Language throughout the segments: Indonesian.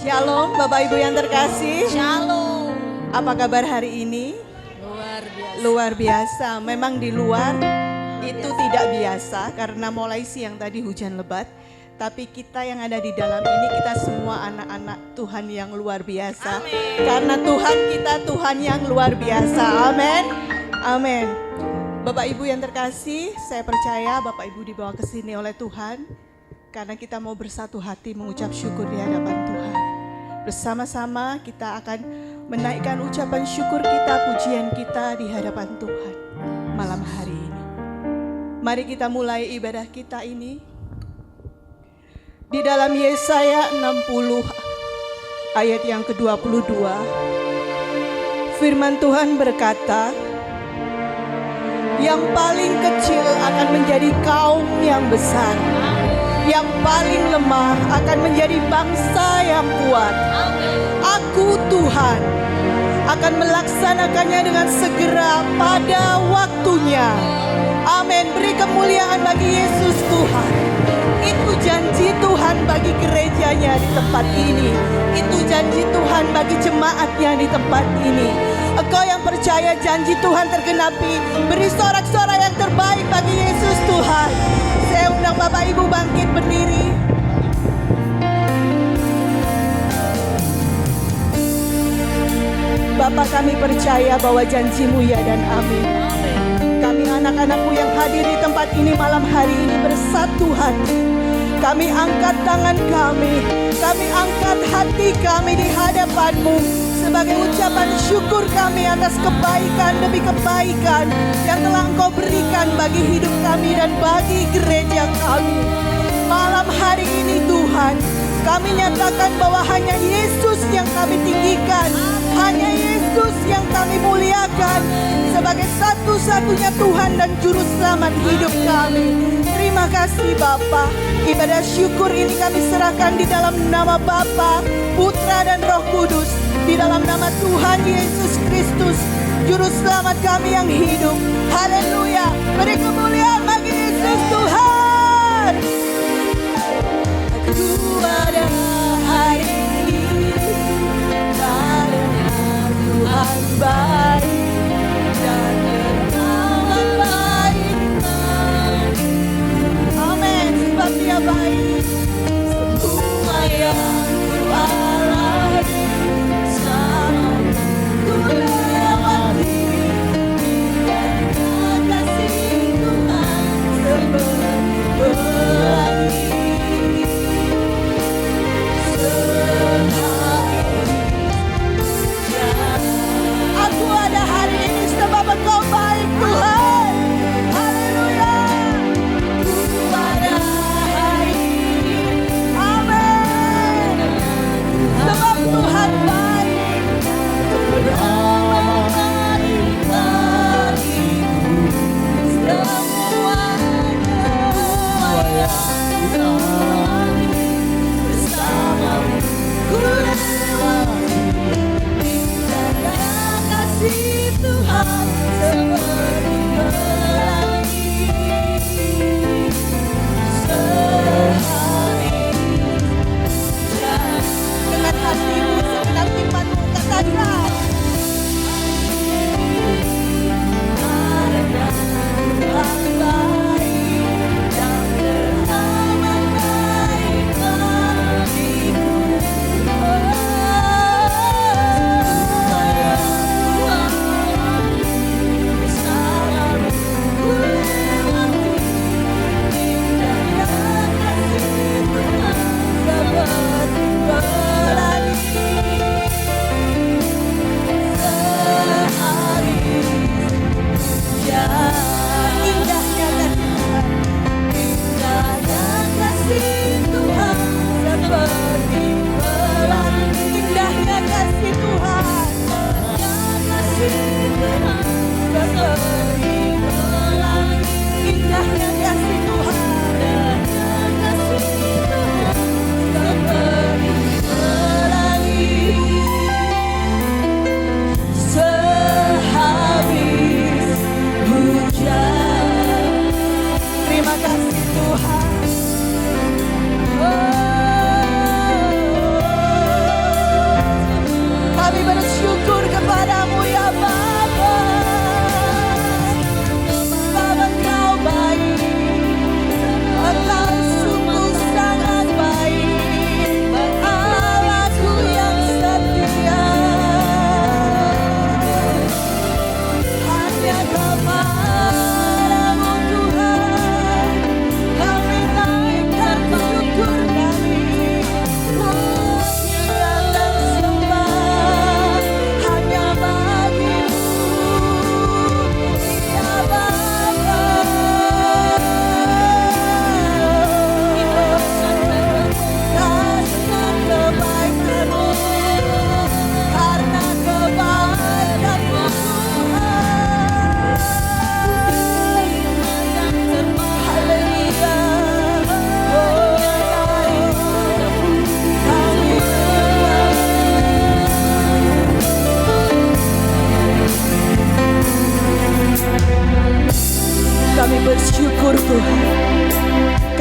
Shalom Bapak Ibu yang terkasih. Shalom. Apa kabar hari ini? Luar biasa. Luar biasa. Memang di luar itu tidak biasa karena mulai siang tadi hujan lebat. Tapi kita yang ada di dalam ini, kita semua anak-anak Tuhan yang luar biasa. Amin. Karena Tuhan kita Tuhan yang luar biasa. Amin. Amin. Bapak Ibu yang terkasih, saya percaya Bapak Ibu dibawa ke sini oleh Tuhan karena kita mau bersatu hati mengucap syukur di hadapan Tuhan. Bersama-sama kita akan menaikkan ucapan syukur kita, pujian kita di hadapan Tuhan malam hari ini. Mari kita mulai ibadah kita ini di dalam Yesaya 60 ayat yang ke-22. Firman Tuhan berkata, yang paling kecil akan menjadi kaum yang besar, yang paling lemah akan menjadi bangsa yang kuat. Aku Tuhan akan melaksanakannya dengan segera pada waktunya. Amin. Beri kemuliaan bagi Yesus Tuhan. Itu janji Tuhan bagi gerejanya di tempat ini. Itu janji Tuhan bagi jemaatnya di tempat ini. Engkau yang percaya janji Tuhan tergenapi, beri sorak-sorai yang terbaik bagi Yesus Tuhan. Saya undang Bapak Ibu bangkit berdiri. Bapa, kami percaya bahwa janji-Mu ya dan amin. Kami anak-anak-Mu yang hadir di tempat ini malam hari ini bersatu hati. Kami angkat tangan kami angkat hati kami di hadapan-Mu sebagai ucapan syukur kami atas kebaikan demi kebaikan yang telah Engkau berikan bagi hidup kami dan bagi gereja kami. Malam hari ini Tuhan, kami nyatakan bahwa hanya Yesus yang kami tinggikan, hanya Yesus yang kami muliakan sebagai satu-satunya Tuhan dan Juru Selamat hidup kami. Terima kasih Bapa. Ibadah syukur ini kami serahkan di dalam nama Bapa, Putra dan Roh Kudus, di dalam nama Tuhan Yesus Kristus, Juru Selamat kami yang hidup. Haleluya. Beri kemuliaan bagi Yesus Tuhan. Aku ada hari ini karena Tuhan baik dan amat baik. Amin. Sebab Dia baik. Semua yang ku alami sama ku lewati karena kasih Tuhan seperti pelangi.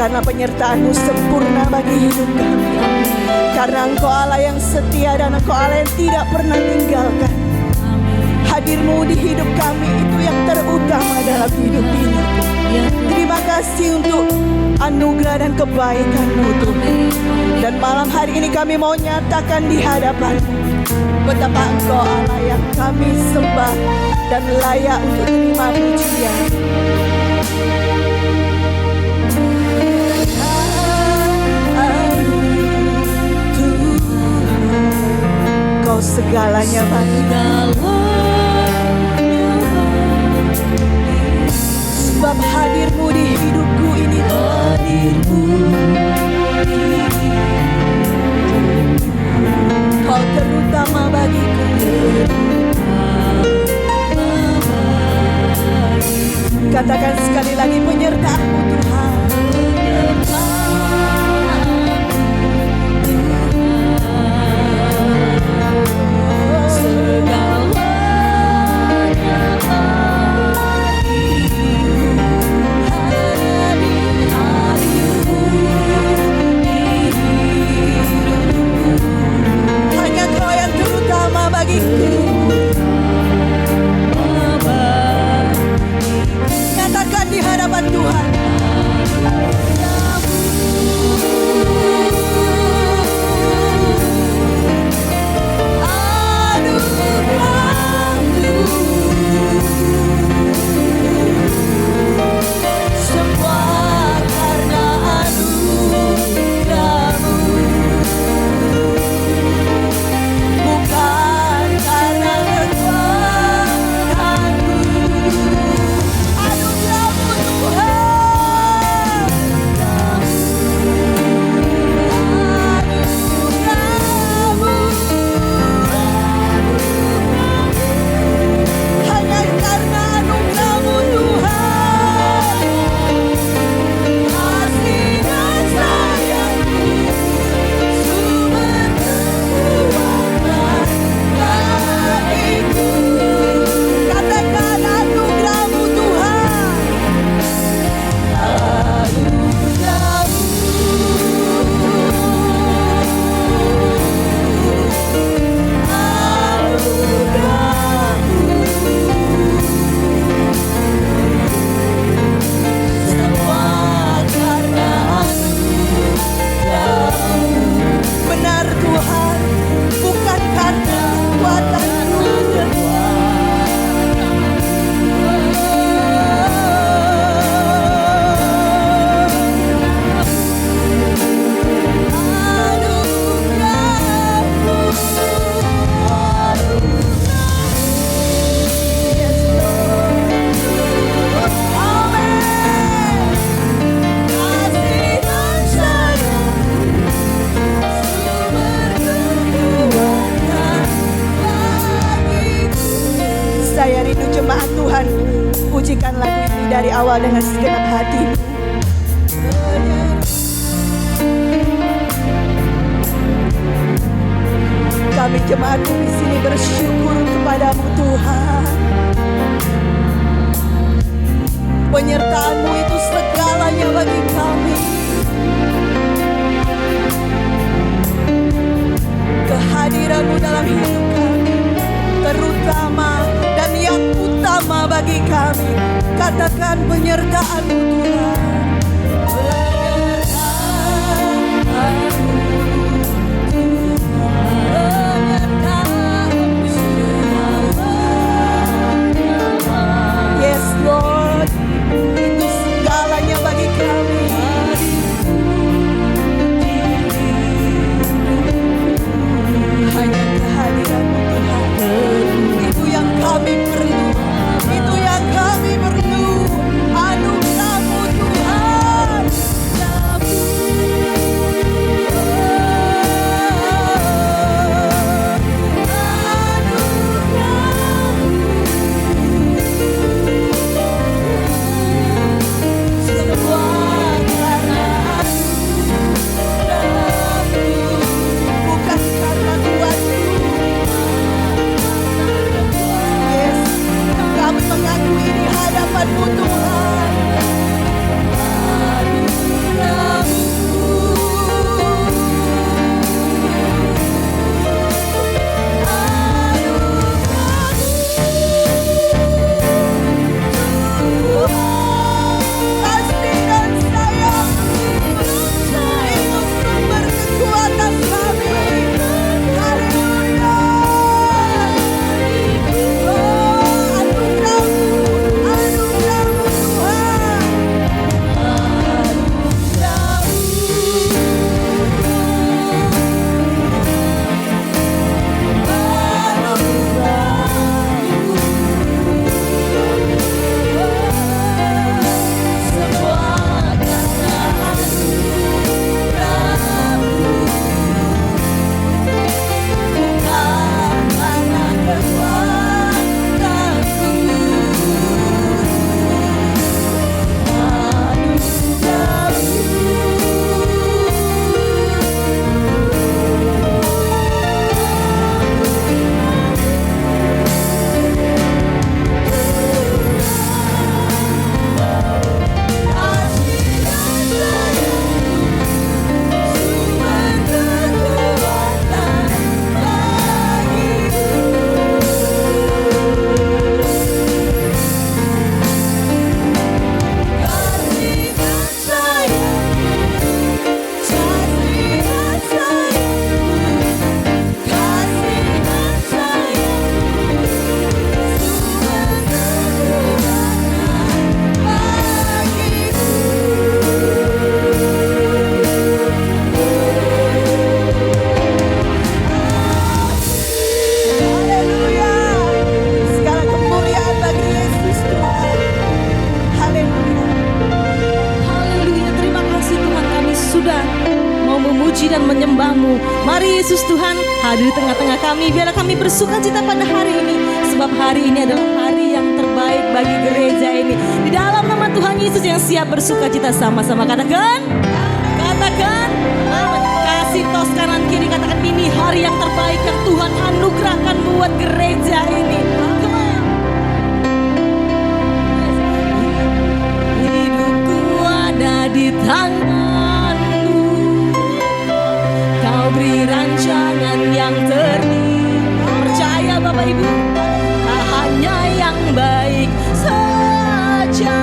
karena penyertaan-Mu sempurna bagi hidup kami. Karena Engkau Allah yang setia dan Engkau Allah yang tidak pernah tinggalkan. Hadir-Mu di hidup kami itu yang terutama dalam hidup ini. Terima kasih untuk anugerah dan kebaikan-Mu Tuhan. Dan malam hari ini kami mau nyatakan di hadapan-Mu betapa Engkau Allah yang kami sembah dan layak untuk terima pujian. Kau segalanya bagi sebab hadir-Mu di hidupku ini. Kau terutama bagiku. Katakan sekali lagi, penyertaan-Mu Tuhan. Hanya Kau yang terutama bagiku. Nyatakan di hadapan Tuhan. Saya rindu jemaat Tuhan, pujikan lagu ini dari awal dengan segenap hati. Kami jemaat di sini bersyukur kepadamu Tuhan. Penyertaan-Mu itu segalanya bagi kami. Kehadiran-Mu dalam hidup kami terutama dan yang utama bagi kami. Katakan penyertaan-Mu Tuhan. Yes Lord, itu segalanya bagi kami. Hanya kehadiran-Mu Tuhan, itu yang kami perlu, itu yang kami perlu. Anugerah-Mu Tuhan. Tuhan hadir di tengah-tengah kami. Biarlah kami bersuka cita pada hari ini, sebab hari ini adalah hari yang terbaik bagi gereja ini. Di dalam nama Tuhan Yesus yang siap bersuka cita sama-sama, katakan, katakan, kasih tos kanan kiri, katakan ini hari yang terbaik yang Tuhan anugerahkan buat gereja ini. Hidupku ada di tangan-Mu, Kau beri rancangan yang terbaik. Percaya Bapak Ibu, tak hanya yang baik saja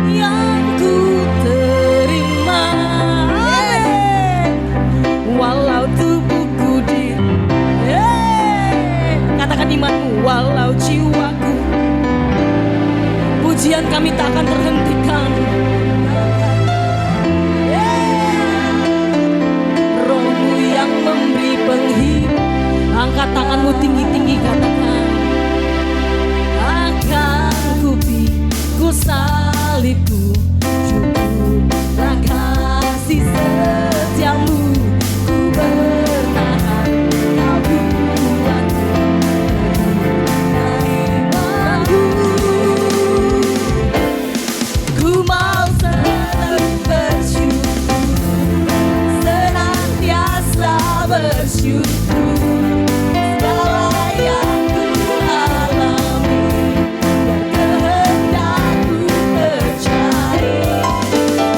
yang ku terima. Walau tubuhku katakan imanmu, walau jiwaku, pujian kami tak akan terhentikan. Roh-Mu yang memberi penghibur, angkat tanganmu tinggi-tinggi, katakan, akan ku salibku, cukuplah kasih setiamu, ku bertahan, Kau buatku dari bangku. Ku mau selalu bersyukur, senantiasa bersyukur. Segala yang ku alami, kehendakmu terjadi.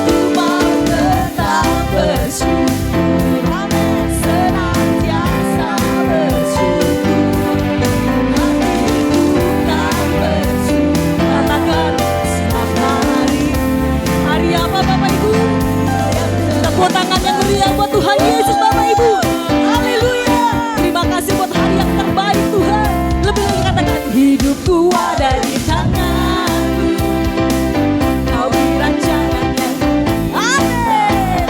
Ku mau tetap bersyukur, senantiasa bersyukur. Hatiku tak bersyukur. Katakan setiap hari. Hari apa Bapak Ibu? Tepuk tangan yang meriah buat Tuhan Yesus Bapak Ibu. Haleluya. Terima kasih buat hari yang terbaik Tuhan. Lebih lagi katakan, hidupku ada di tangan-Mu, Kau beri rancangan yang amin.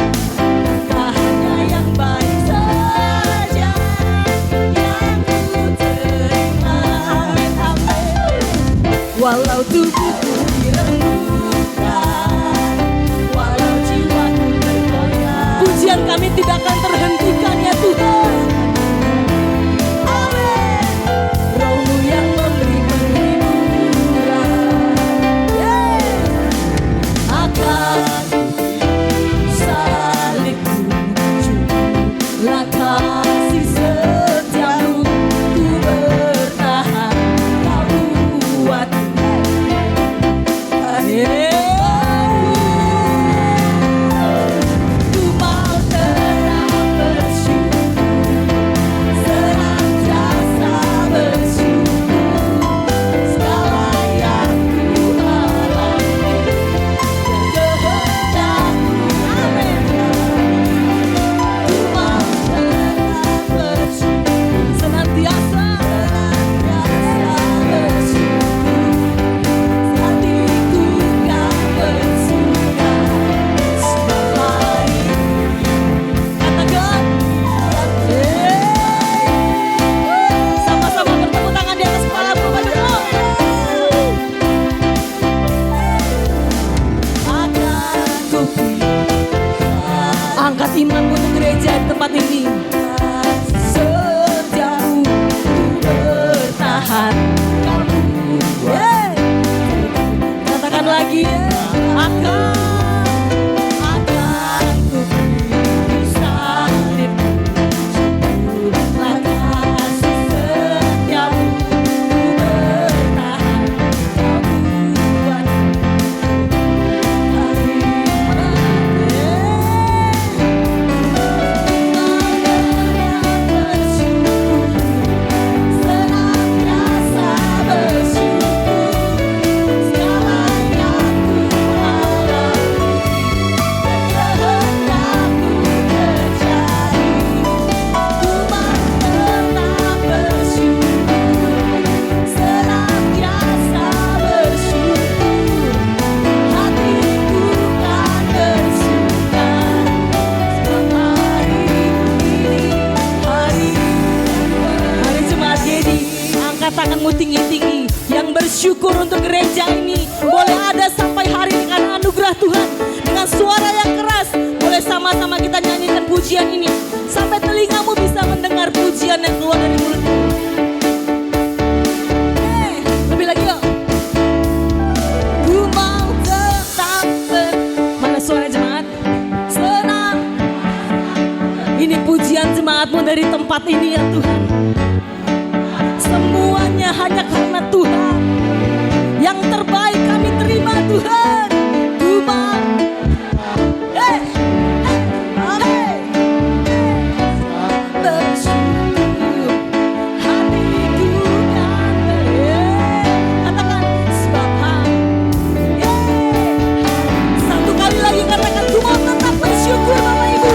Tak hanya yang baik saja yang ku terima. Amin, amin. Walau tubuhku dirembukan, walau jiwaku tergoyah, pujian kami tidak akan terhentikan ya Tuhan. Amin. Roh-Mu yang memberi penghiburan, akan salibku, cukuplah kasih setiamu, ku bertahan, Kau buatku. Ku mau tetap bersyukur, senantiasa bersyukur. Segala yang ku alami, kehendakmu terjadi. Ku mau tetap bersyukur, senantiasa bersyukur. Hatiku kan bersuka setiap hari. Katakan, sama-sama bertepuk tangan di atas kepala Bapak Ibu. Akan ku angkat imanmu untuk gereja di tempat ini. Setiamu ku bertahan, katakan lagi, akan ku salib, cukuplah kasih setiamu, ku bertahan, Kau buat hari bersyukur, senantiasa bersyukur. Segala yang ku alami, kehendakmu terjadi. Ku mau tetap bersyukur, senantiasa bersyukur. Hatiku kan bersuka setiap hari ini, hari Jemaat Gedi, angkat tanganmu tinggi-tinggi. Yang bersyukur untuk gereja ini, boleh ada sampai hari ini karena anugerah Tuhan. Dengan suara yang keras, boleh sama-sama kita nyanyikan pujian ini sampai telingamu kamu bisa mendengar pujian yang keluar dari mulutmu. Lebih lagi yuk. Ku mau tetap mana suara jemaat? Senang. Ini pujian jemaatmu dari tempat ini ya Tuhan. Semuanya hanya karena Tuhan. Yang terbaik kami terima Tuhan. Ku mau bersyukur. Hatiku kan katakan sebab satu kali lagi katakan ku mau tetap bersyukur Bapak Ibu.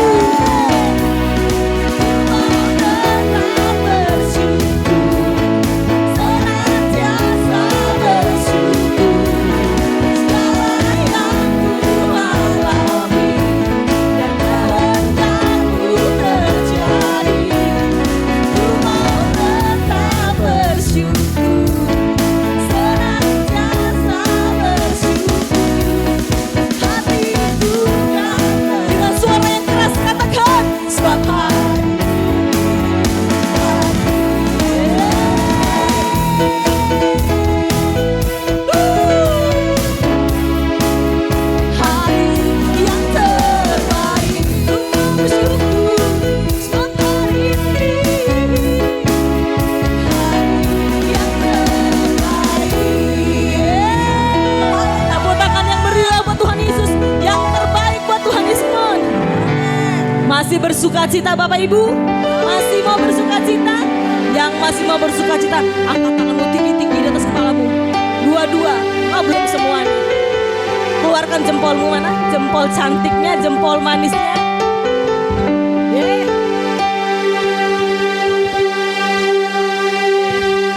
Dengan suara yang keras katakan sebab hari yang terbaik ku bersyukur sebab hari ini hari yang terbaik. Tepuk tangan yang meriah buat Tuhan Yesus, yang terbaik buat Tuhan Yesus. Masih bersuka cita Bapak Ibu? Masih mau bersuka cita? Yang masih mau bersuka cita, angkat tanganmu tinggi-tinggi di atas kepalamu. Dua-dua, belum semuanya. Keluarkan jempolmu mana? Jempol cantiknya, jempol manisnya.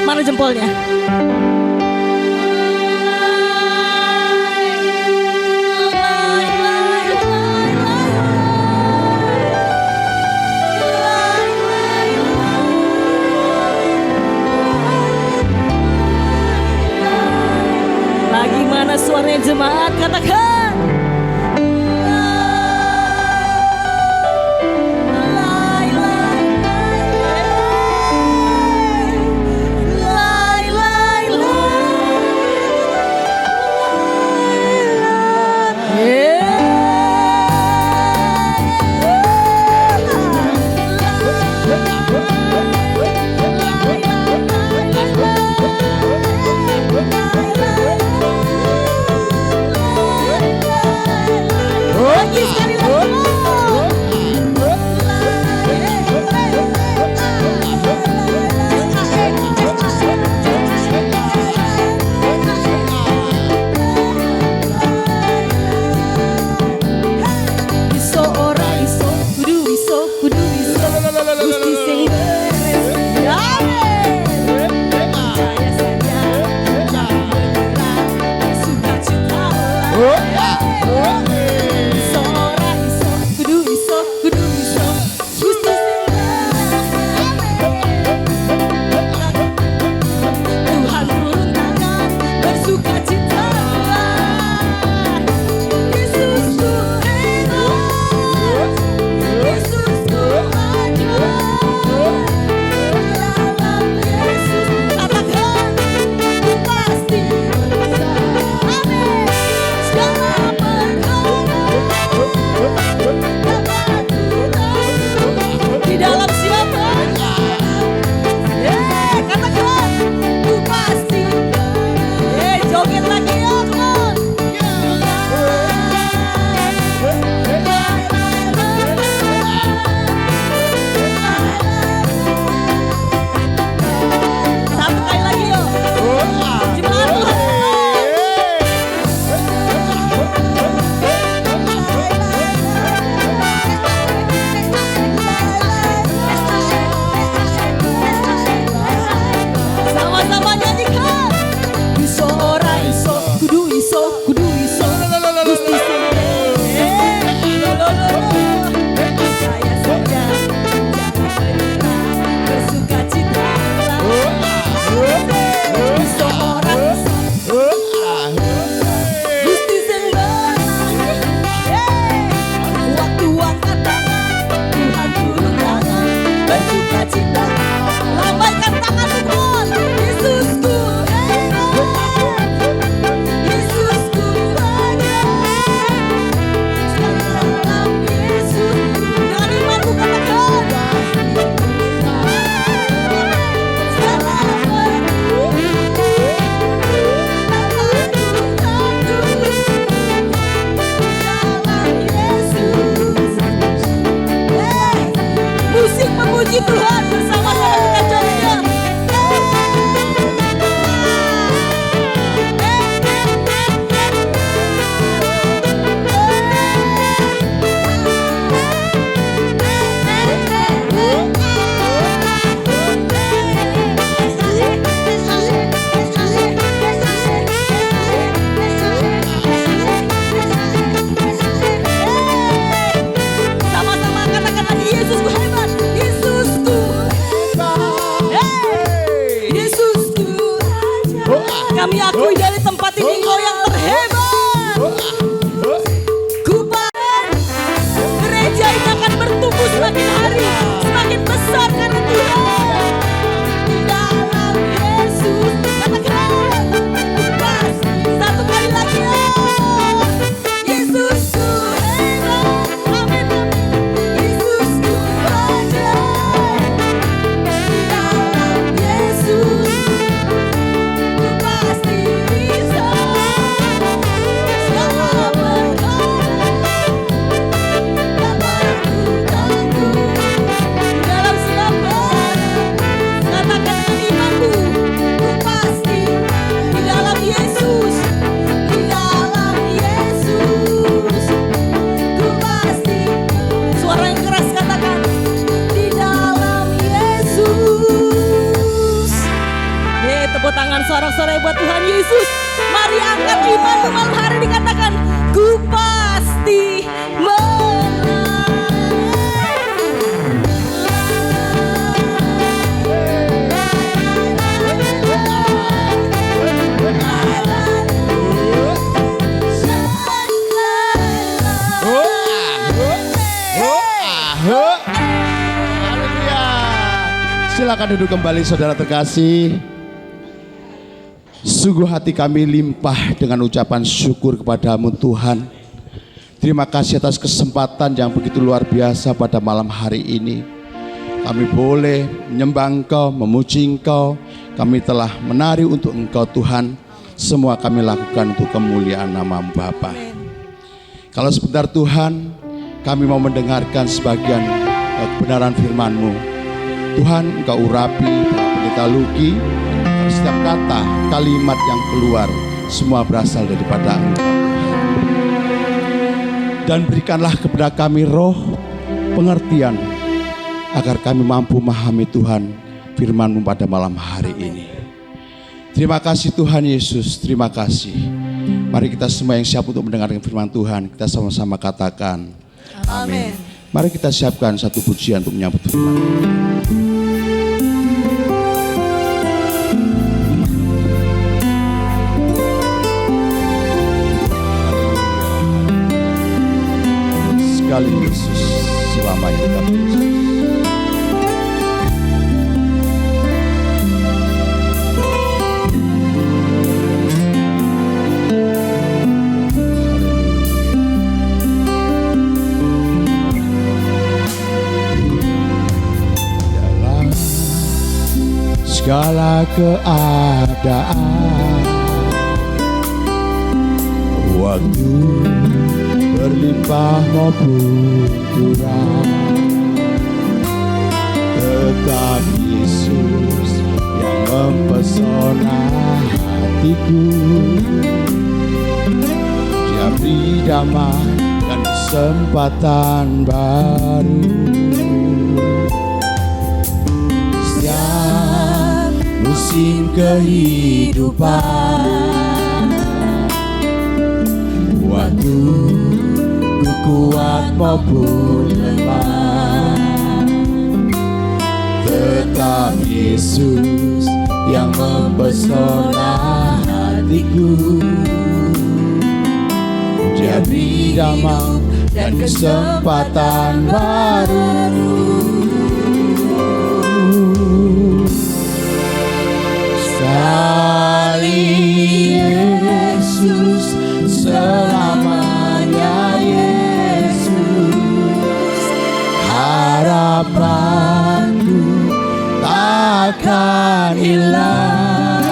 Mana jempolnya? Lagi mana suaranya jemaat? Katakan. sukacita. Lambaikan tangan Tuhan. Yesusku, Yesusku Raja. Dalam Yesus, dengan imanku katakan. Musik memuji Tuhan bersama dengan kacanya. Sama-sama katakan lagi, Yesusku hebat, Yesusku hebat, Yesusku Raja. Kami akui dari tempat ini Engkau yang terhebat. Kupakan gereja ini akan bertumbuh semakin hari, semakin besar karena Tuhan. Di dalam Yesus, katakan kupas. Satu kali lagi, Yesusku hebat, amin, Yesusku Raja. Di dalam Yesus, ku pasti bisa. Segala perkara dapat ku tanggung. Di dalam siapa, katakan dengan imanku, ku pasti di dalam Yesus, di dalam Yesus, ku pasti. Suara yang keras katakan, di dalam Yesus. Tepuk tangan sorak-sorai buat Tuhan Yesus. Mari angkat imanmu malam hari dikatakan, ku pasti Haleluya. Silakan duduk kembali saudara terkasih. Sungguh hati kami limpah dengan ucapan syukur kepadamu Tuhan. Terima kasih atas kesempatan yang begitu luar biasa pada malam hari ini. Kami boleh menyembah Engkau, memuji Engkau. Kami telah menari untuk Engkau Tuhan. Semua kami lakukan untuk kemuliaan nama-Mu Bapa. Kalau sebentar Tuhan, kami mau mendengarkan sebagian kebenaran firman-Mu. Tuhan, Engkau urapi Pak Pendeta Lugi. Setiap kata, kalimat yang keluar, semua berasal daripada Engkau. Dan berikanlah kepada kami roh pengertian, agar kami mampu memahami Tuhan firman-Mu pada malam hari ini. Terima kasih Tuhan Yesus, terima kasih. Mari kita semua yang siap untuk mendengarkan firman Tuhan, kita sama-sama katakan amin. Mari kita siapkan satu pujian untuk menyambut firman. Sekali Yesus, selamanya tetap Yesus. Dalam segala keadaan, waktu berlimpah maupun kurang, tetap Yesus yang mempesona hatiku. Dia beri damai dan kesempatan baru. Setiap musim kehidupan, waktu ku kuat maupun lemah, tetap Yesus yang mempesona hatiku. Dia beri damai dan kesempatan baru. akan hilang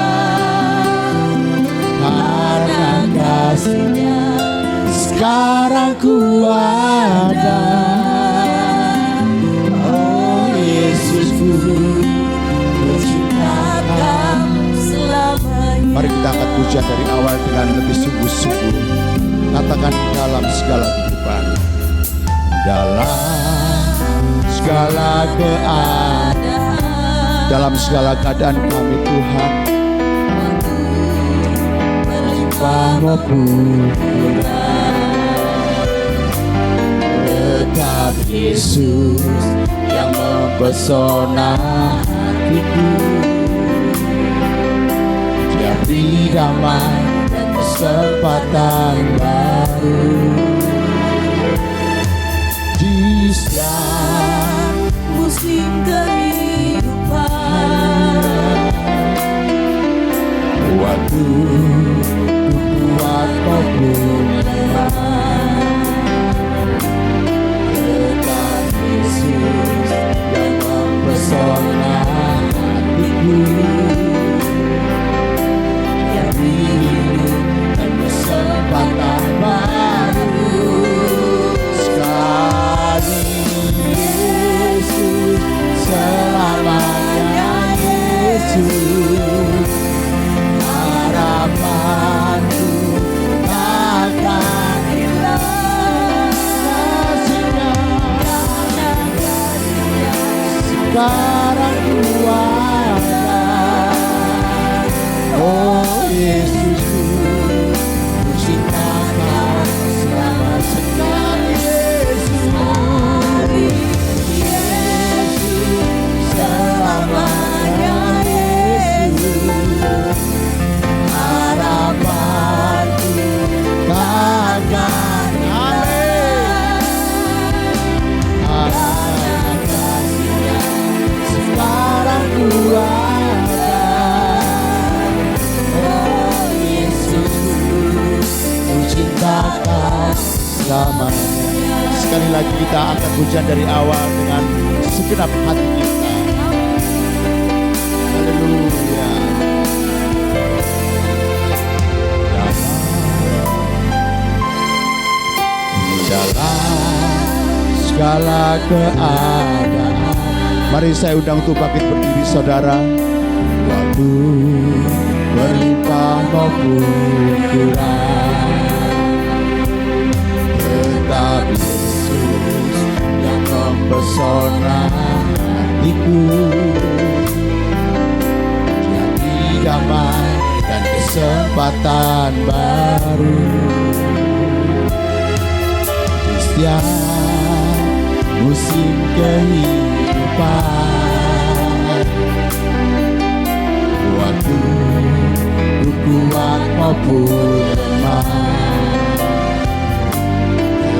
karena kasih-Nya. Sekarang ku ada, oh Yesusku, ku cintakan selamanya. Mari kita angkat pujian dari awal dengan lebih sungguh-sungguh. Katakan dalam segala kehidupan, dalam segala keadaan, dalam segala keadaan kami Tuhan, berlimpah maupun kurang, tetap Yesus yang mempesona hatiku. Dia beri damai dan kesempatan baru di setiap musim kehidupan. waktu ku kuat maupun lemah, tetap Yesus yang mempesona hatiku. Dia hidup dan kesempatan baru sekali. Yesus selamanya, Yesus harapanku takkan hilang. Kasih-Nya sekarang ku ada, oh Yesusku, ku cintakan selama sekali. Yesus selamanya, Yesus harapanku takkan hilang. Kasih-Nya sekarang ku ada, oh Yesusku, ku cintakan selamanya. Sekali lagi kita angkat pujian dari awal dengan segenap hati kita. Haleluya. Dalam segala keadaan, mari saya undang untuk bangkit berdiri saudara. Waktu berlimpah maupun kurang, tetap Yesus yang mempesona hatiku. Jadi damai dan kesempatan baru di setiap musim kehidupan. Waktu ku kuat maupun lemah,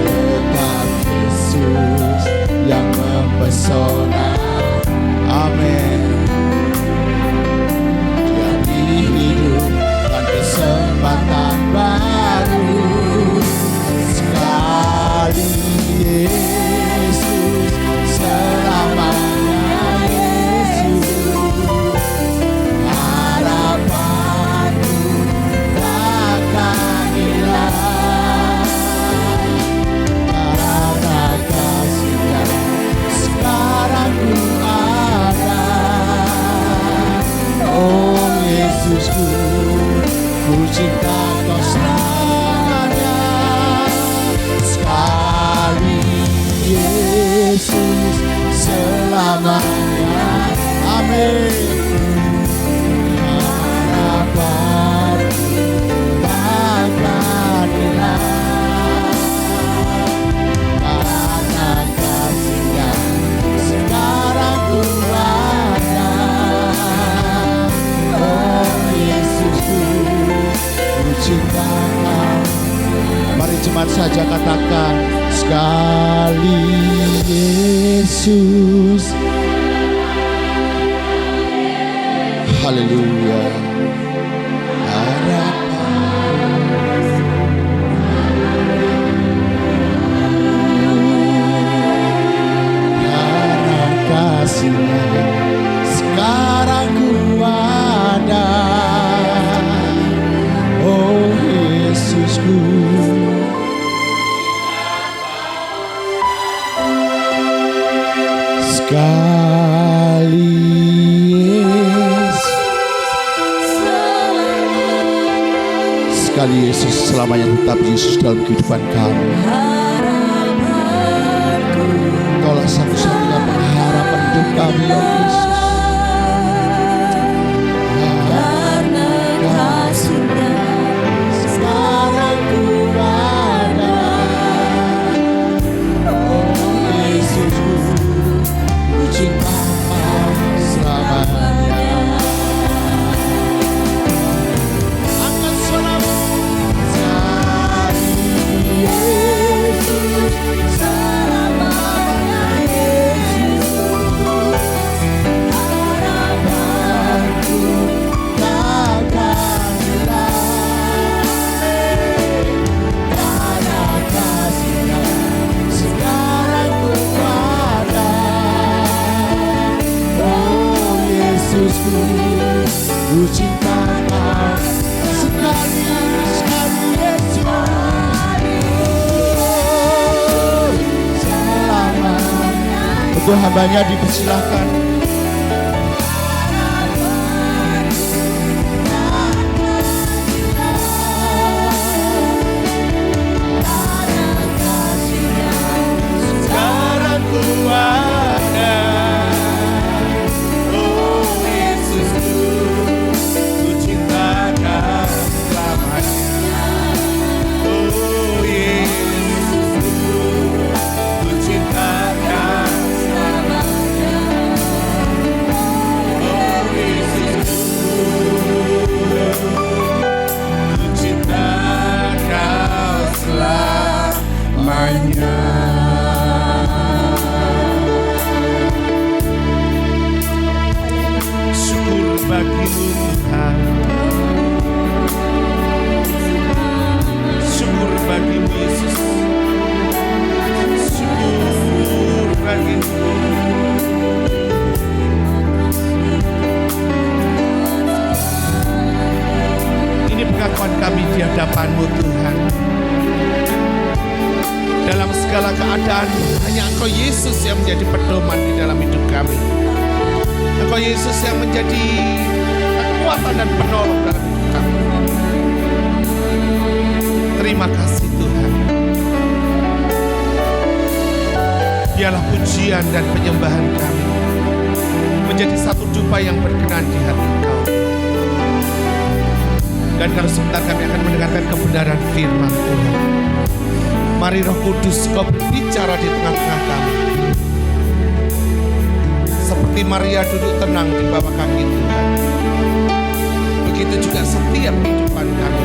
tetap Yesus yang mempesona. Amin. Jadi hidup dan kesempatan baru sekali. Yesus selamanya, Yesus harapanku takkan hilang. Karena kasih-Nya sekarang ku ada, oh Yesusku, ku cinta Kau selamanya. Sekali Yesus selamanya, amin. Harapanku takkan hilang. Karena kasih-Nya sekarang ku ada, oh Yesusku, ku cinta Kau. Mari jemaat saja katakan sekali Yesus. Haleluya. Karena kasih-Nya sekarang sekali Yesus, selamanya tetap Yesus dalam kehidupan kami. Engkaulah satu-satunya pengharapan hidup kami ya Yesus. Karena kasih-Nya sekarang ku ada. Oh Yesusku, ku cinta Kau selamanya. Angkat suaramu, cari Yesus selamanya. Yesus, harapanku takkan hilang. Karena kasih-Nya sekarang ku ada. Oh Yesusku, ku cinta Kau sekali Yesus. Selamanya. Untuk hambanya dipersilahkan. Sekarang ku ada. Oh Yesusku, ku cinta Kau selamanya. Oh Yesusku, ku cinta Kau selamanya. Oh Yesusku, ku cinta Kau selamanya. Syukur bagimu Tuhan, syukur bagimu Yesus, syukur bagimu. Ini pengakuan kami di hadapan-Mu Tuhan. Dalam segala keadaan hanya Engkau Yesus yang menjadi pedoman di dalam hidup kami. Engkau Yesus yang menjadi kekuatan dan penolong dalam hidup kami. Terima kasih Tuhan. Biarlah pujian dan penyembahan kami menjadi satu dupa yang berkenan di hati Engkau. Dan kalau sebentar kami akan mendengarkan kebenaran firman Tuhan. Mari Roh Kudus Kau berbicara di tengah-tengah kami. Seperti Maria duduk tenang di bawah kaki Tuhan, begitu juga setiap kehidupan kami.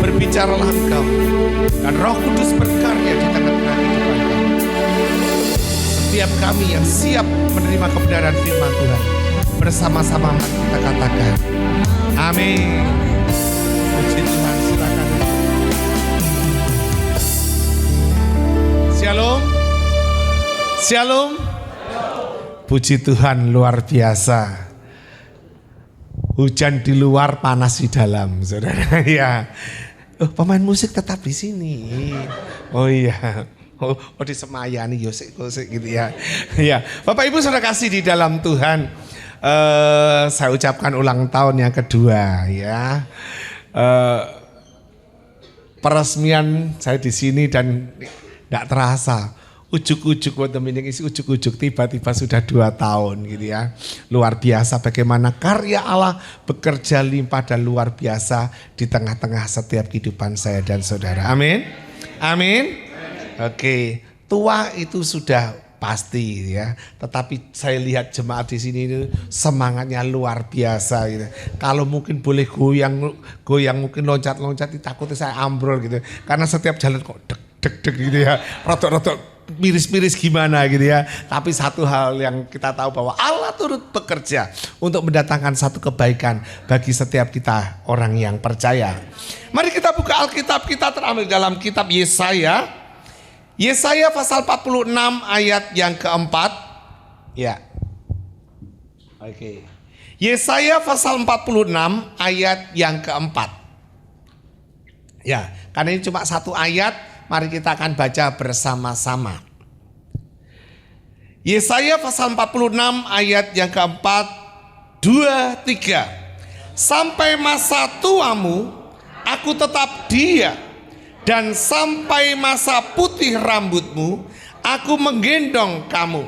Berbicaralah Engkau, dan Roh Kudus berkarya di tengah-tengah kehidupan kami. Setiap kami yang siap menerima kebenaran firman Tuhan, bersama-sama mari kita katakan, amin. Puji Tuhan, silakan. Shalom, shalom. Puji Tuhan, luar biasa. Hujan di luar, panas di dalam, saudara. Ya, pemain musik tetap di sini. Oh iya, oh di Semayani, Yosek gitu ya. Ya, Bapak Ibu saudara kasih di dalam Tuhan. Saya ucapkan ulang tahun yang kedua, ya. Peresmian saya di sini dan tidak terasa. Ujuk-ujuk isi ujuk-ujuk tiba-tiba sudah 2 tahun gitu ya. Luar biasa bagaimana karya Allah bekerja limpah dan luar biasa di tengah-tengah setiap kehidupan saya dan saudara. Amin. Amin. Oke, tua itu sudah pasti ya. Tetapi saya lihat jemaat di sini itu semangatnya luar biasa gitu. Kalau mungkin boleh goyang mungkin loncat-loncat takutnya saya ambrol gitu. Karena setiap jalan kok deg-deg gitu ya. Rotok-rotok miris-miris gimana gitu ya. Tapi satu hal yang kita tahu bahwa Allah turut bekerja untuk mendatangkan satu kebaikan bagi setiap kita orang yang percaya. Mari kita buka Alkitab, kita terambil dalam kitab Yesaya. Yesaya pasal 46 ayat yang keempat. Ya. Oke. Yesaya pasal 46 ayat yang keempat. Ya, karena ini cuma satu ayat, mari kita akan baca bersama-sama. Yesaya pasal 46 ayat yang keempat, 2, 3. Sampai masa tuamu Aku tetap Dia, dan sampai masa putih rambutmu, aku menggendong kamu.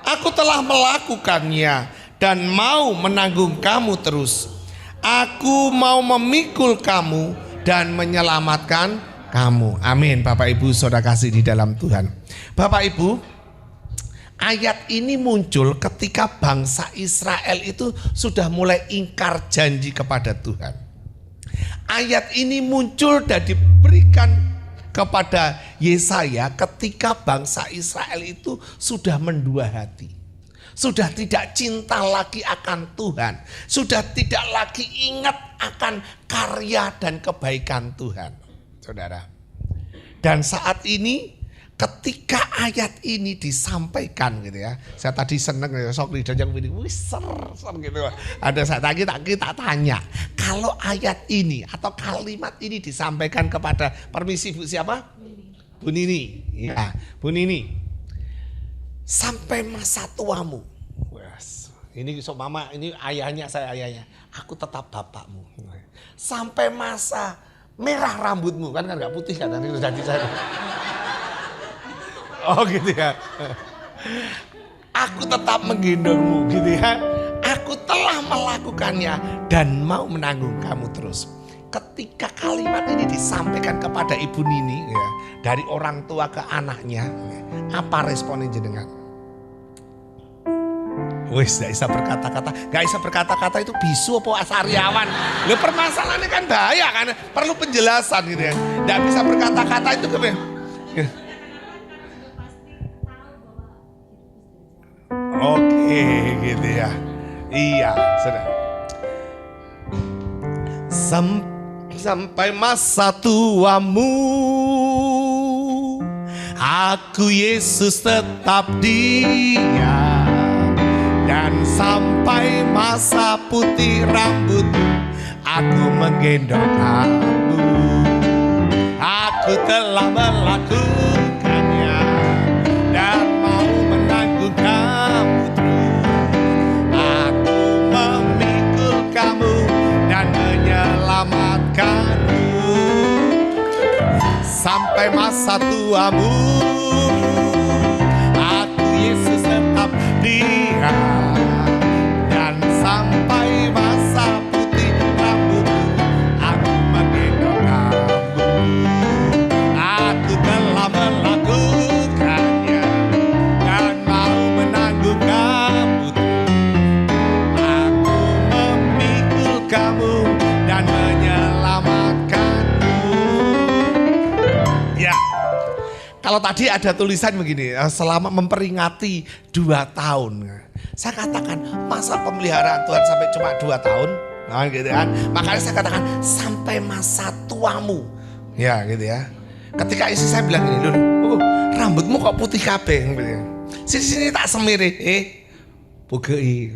Aku telah melakukannya dan mau menanggung kamu terus. Aku mau memikul kamu dan menyelamatkan kamu. Amin. Bapak Ibu saudara kasih di dalam Tuhan. Bapak Ibu, ayat ini muncul ketika bangsa Israel itu sudah mulai ingkar janji kepada Tuhan. Ayat ini muncul dan diberikan kepada Yesaya ketika bangsa Israel itu sudah mendua hati. Sudah tidak cinta lagi akan Tuhan. Sudah tidak lagi ingat akan karya dan kebaikan Tuhan. Saudara. Dan saat ini ketika ayat ini disampaikan gitu ya. Saya tadi seneng ya, sok lidah yang ini ser gitu. Ada saya tak tanya, kalau ayat ini atau kalimat ini disampaikan kepada, permisi Bu siapa? Bu Nini. Ya, Bu Nini. Sampai masa tuamu. Wes, ini sok mama, ini ayahnya, saya ayahnya. Aku tetap bapakmu. Sampai masa merah rambutmu, kan enggak putih kan, nanti udah saya. Oh gitu ya. Aku tetap menggendongmu gitu ya. Aku telah melakukannya dan mau menanggung kamu terus. Ketika kalimat ini disampaikan kepada Ibu Nini ya, dari orang tua ke anaknya, apa responnya jenengan? Wis gak bisa berkata-kata itu bisu apa asariawan. Loh permasalahannya kan bahaya kan, perlu penjelasan gitu ya. Gak bisa berkata-kata itu kan. Oke gitu ya. Iya sudah. Sampai masa tuamu, aku Yesus tetap Dia, dan sampai masa putih rambutmu, aku menggendong kamu. Aku telah melakukannya dan mau menanggung kamu terus. Aku memikul kamu dan menyelamatkanmu. Sampai masa tuamu, aku Yesus tetap Dia, dan sampai masa putih rambutmu, aku menggendong kamu. Aku telah melakukannya dan mau menanggung kamu. Aku memikul kamu dan menyelamatkanmu. Ya, kalau tadi ada tulisan begini, selama memperingati 2 tahun. Saya katakan masa pemeliharaan Tuhan sampai cuma 2 tahun. Nah, gitu kan. Makanya saya katakan sampai masa tuamu. Ya gitu ya. Ketika istri saya bilang gini, "Loh, rambutmu kok putih kabeh?" Sini tak semiri. Bugei.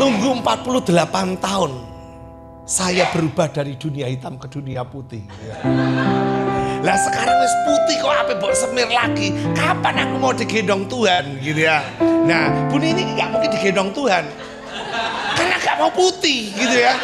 Nunggu 48 tahun saya berubah dari dunia hitam ke dunia putih. Lah sekarang wis putih kok ape mbok semir lagi. Kapan aku mau digendong Tuhan gitu ya. Nah, Bu Nini enggak mungkin digendong Tuhan. Karena gak mau putih gitu ya.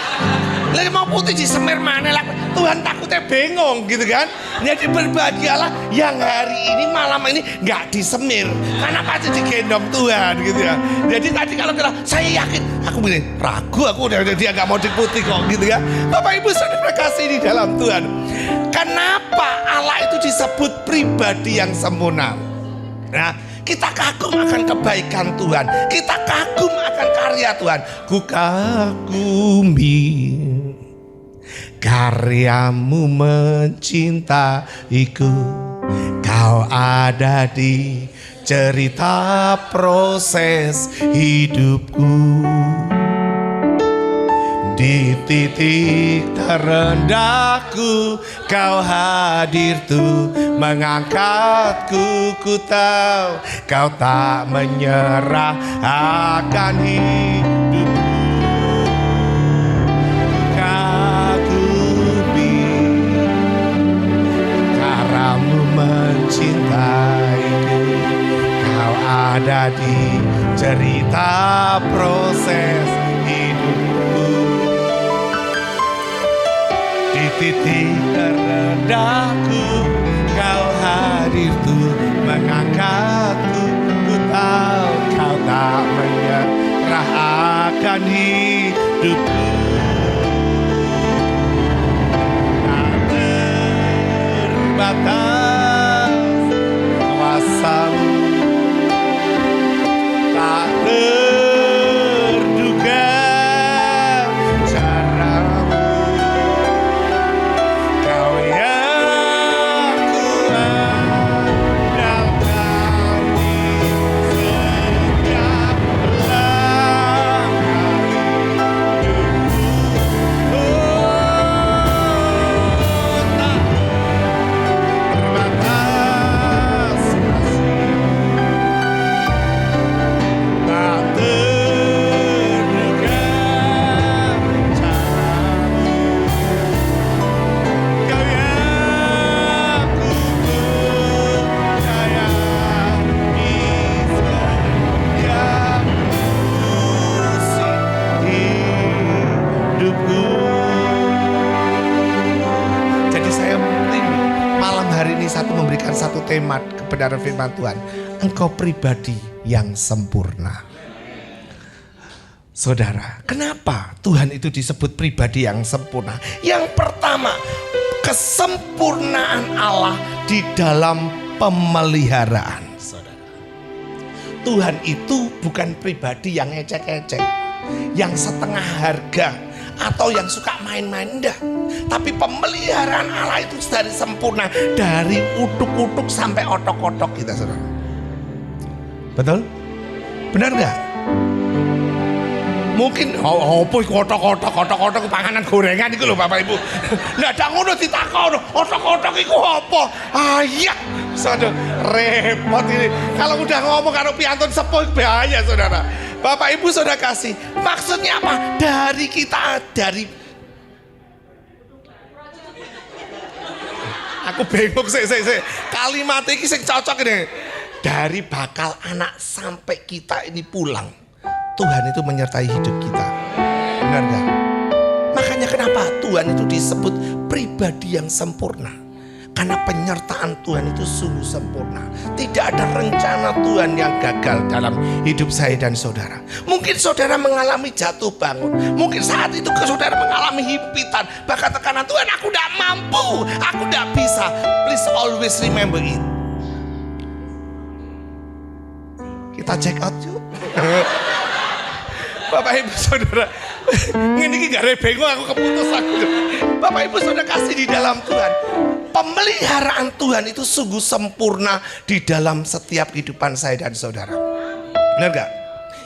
Lah mau putih disemir mana lah. Tuhan takutnya bengong gitu kan. Jadi berbahagialah yang hari ini malam ini gak disemir. Karena pasti digendong Tuhan gitu ya. Jadi tadi kalau kita, saya yakin, aku begini, ragu aku dia gak mau diputih kok gitu ya. Bapak Ibu saudara kasih di dalam Tuhan. Kenapa Allah itu disebut pribadi yang sempurna? Nah, kita kagum akan kebaikan Tuhan. Kita kagum akan karya Tuhan. Ku kagumi karyamu mencintaiku. Kau ada di cerita proses hidupku. Di titik terendahku kau hadir tuh mengangkatku. Ku tahu kau tak menyerah akan hidupku. Kagumi karamu mencintaiku. Kau ada di cerita proses hidupku. titik terendahku, kau hadir tuh mengangkatku. Ku tahu kau tak menyerah akan hidupku. Tak terbatas kuasamu, tak terduga caramu. Kau yang ku andalkan di setiap langkah hidupku. Tak terbatas kasih, tak terduga caramu. Kau yang ku percaya di setiap musik hidupku. Jadi saya rindu malam hari ini satu memberikan satu tema kebenaran firman Tuhan. Engkau pribadi yang sempurna. Saudara, kenapa Tuhan itu disebut pribadi yang sempurna? Yang pertama, kesempurnaan Allah di dalam pemeliharaan. Saudara, Tuhan itu bukan pribadi yang ecek-ecek, yang setengah harga, atau yang suka main-main, enggak. Tapi pemeliharaan Allah itu dari sempurna, dari utuk-utuk sampai otok-otok kita, saudara. Betul? Benar enggak? Mungkin opo iku otok-otok panganan gorengan iku lho Bapak Ibu. Ndak ada ngono ditakono, otok-otok iku opo? Ayak. Saudara, repot ini. Kalau udah ngomong karo piantun sepuh bahaya, Saudara. Bapak Ibu Saudara kasih. Maksudnya apa? Dari kita, dari aku bingung sih. Kalimat ini sing cocok ini. Dari bakal anak sampai kita ini pulang, Tuhan itu menyertai hidup kita. Benar gak? Makanya kenapa Tuhan itu disebut pribadi yang sempurna? Karena penyertaan Tuhan itu sungguh sempurna. Tidak ada rencana Tuhan yang gagal dalam hidup saya dan saudara. Mungkin saudara mengalami jatuh bangun. Mungkin saat itu saudara mengalami himpitan. Bahkan tekanan Tuhan, aku tidak mampu, aku tidak bisa. Please always remember it. Kita check out yuk. Bapak Ibu Saudara, ini gak ada bingung, aku keputus aku. Bapak Ibu Saudara kasih di dalam Tuhan, pemeliharaan Tuhan itu sungguh sempurna di dalam setiap kehidupan saya dan saudara. Benar gak?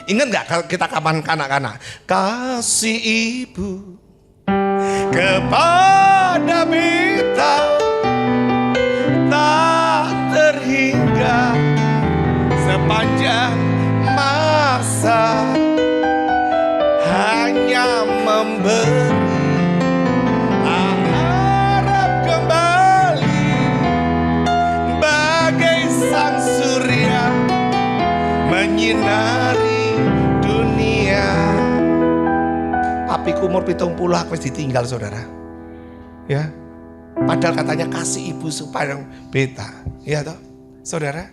Ingat gak kalau kita kapan kanak-kanak? Kasih ibu kepada kita tak terhingga sepanjang masa, hanya memberi, tak harap kembali, bagai sang surya menyinari dunia. Papiku umur 70 aku ditinggal saudara, ya. Padahal katanya kasih ibu supaya beta, ya toh, saudara.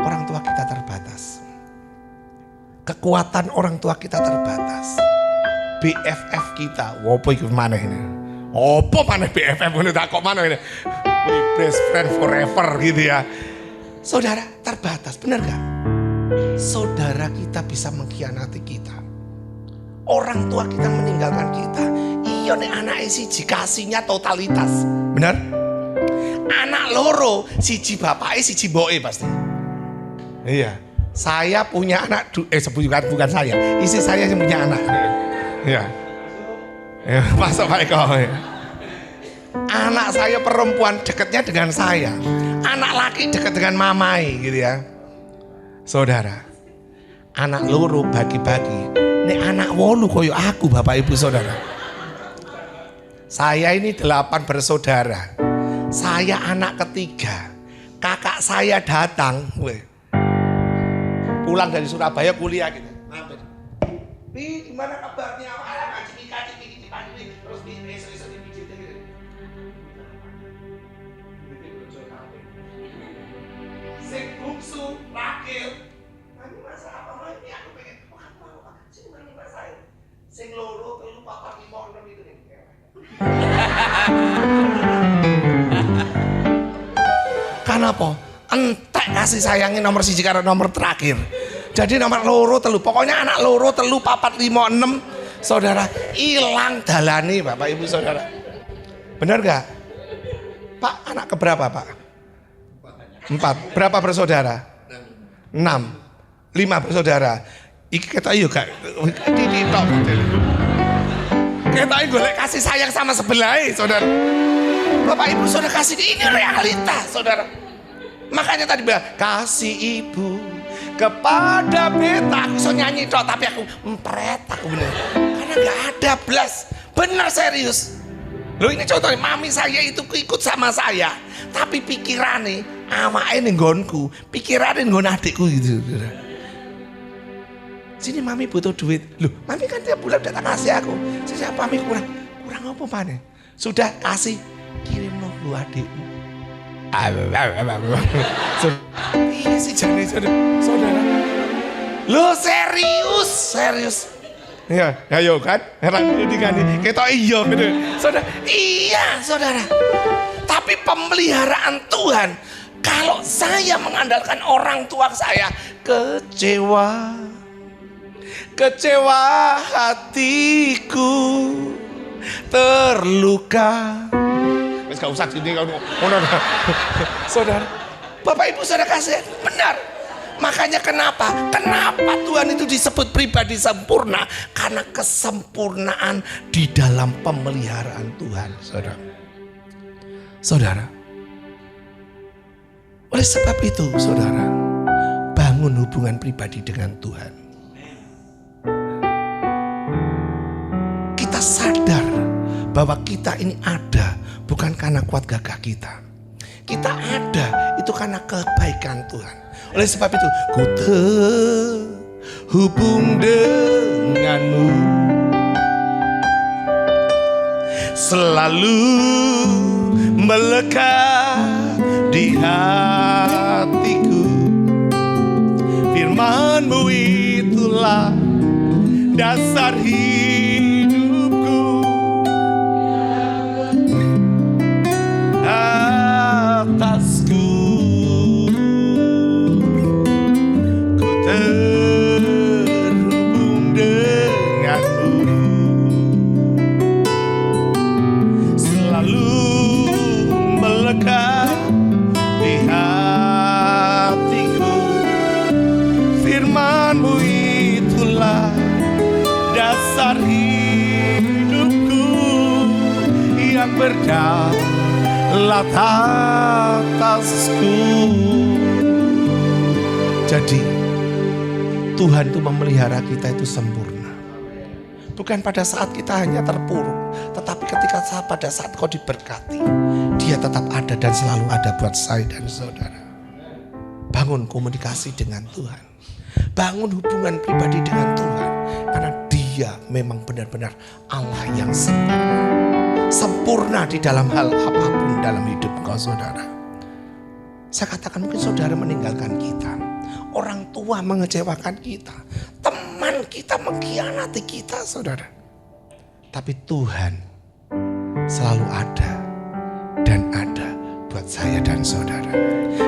Orang tua kita terbatas. Kekuatan orang tua kita terbatas. BFF kita, wopo iku mana ini? Opo mana BFF ini? Tak kok mana ini? We best friend forever gitu ya. Saudara terbatas, benar gak? Saudara kita bisa mengkhianati kita. Orang tua kita meninggalkan kita. Iya nih anak siji kasihnya totalitas, benar? Anak loro siji bapake siji mboke pasti. Iya. Saya punya anak, bukan saya, istri saya yang punya anak. Iya. Ya, masuk Pak Eko. Ya. Anak saya perempuan dekatnya dengan saya, anak laki dekat dengan mamai gitu ya. Saudara, anak loro bagi-bagi. Nek anak wolu koyo aku Bapak Ibu Saudara. Saya ini 8 bersaudara. Saya anak ketiga. Kakak saya datang, pulang dari Surabaya kuliah gitu. Mampir. Gimana kabarnya? Terus sing bungsu terakhir. Mami masak apa Mami? Aku pengen apa? Sini Mami masak. Sing loro, telu, papat, lima, enam itu nih. Kenapa? Entek kasih sayangnya nomor 1 karo nomor terakhir. Jadi nomor loro telu, pokoknya anak loro telu papat lima enam, saudara hilang dalani Bapak Ibu Saudara. Benar gak? Pak anak keberapa Pak? 4. Berapa bersaudara? 6. 5 bersaudara. Iki kita yuk gak ditok. Kita golek kasih sayang sama sebelah, saudara. Bapak Ibu Saudara kasih ini realita, saudara. Makanya tadi bilang kasih ibu kepada beta. Aku so nyanyi dok, tapi aku empret aku bener. Karena gak ada blas. Bener serius. Loh ini contohnya mami saya itu ikut sama saya. Tapi pikirannya awake ning nggonku, pikirane nggon adikku gitu. Sini mami butuh duit. Loh, mami kan tiap bulan datang kasih aku. Saya mami kurang apa mana? Sudah kasih, kirim no lu adikmu. Iya sih jane saudara. Lo serius. Ya, ayo kan? Heran ini kan kita iya gitu. Saudara. Tapi pemeliharaan Tuhan, kalau saya mengandalkan orang tua saya, kecewa hatiku terluka. Wes gak usah gini kalau saudara. Bapak Ibu Saudara kasih benar. Makanya kenapa Tuhan itu disebut pribadi sempurna? Karena kesempurnaan di dalam pemeliharaan Tuhan, saudara. Oleh sebab itu, saudara, bangun hubungan pribadi dengan Tuhan. Kita sadar bahwa kita ini ada bukan karena kuat gagah kita. Kita ada itu karena kebaikan Tuhan. Oleh sebab itu, ku terhubung denganmu, selalu melekat di hatiku. Firman-Mu itulah dasar hidupku. Atasku ku terhubung denganmu, selalu melekat di hatiku. Firman-Mu itulah dasar hidupku yang berdaulat atasku. Jadi Tuhan itu memelihara kita itu sempurna. Bukan pada saat kita hanya terpuruk, tetapi pada saat kau diberkati, Dia tetap ada dan selalu ada buat saya dan saudara. Bangun komunikasi dengan Tuhan, bangun hubungan pribadi dengan Tuhan, karena Dia memang benar-benar Allah yang sempurna di dalam hal apapun dalam hidup kau, saudara. Saya katakan mungkin saudara meninggalkan kita, orang tua mengecewakan kita, teman kita mengkhianati kita, saudara. Tapi Tuhan selalu ada dan ada buat saya dan saudara.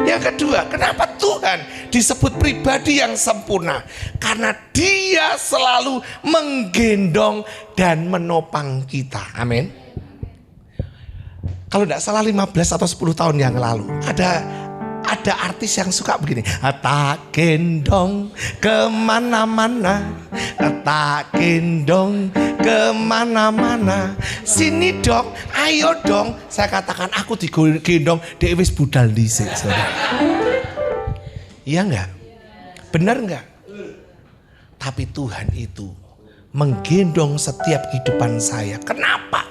Yang kedua, kenapa Tuhan disebut pribadi yang sempurna? Karena Dia selalu menggendong dan menopang kita. Amin. Kalau tidak salah 15 atau 10 tahun yang lalu ada artis yang suka begini, tak gendong kemana-mana, tak gendong kemana-mana, sini dong, ayo dong. Saya katakan aku digendong, dia wis budal dhisik, saudara. Iya enggak? Benar enggak? Tapi Tuhan itu menggendong setiap kehidupan saya. Kenapa?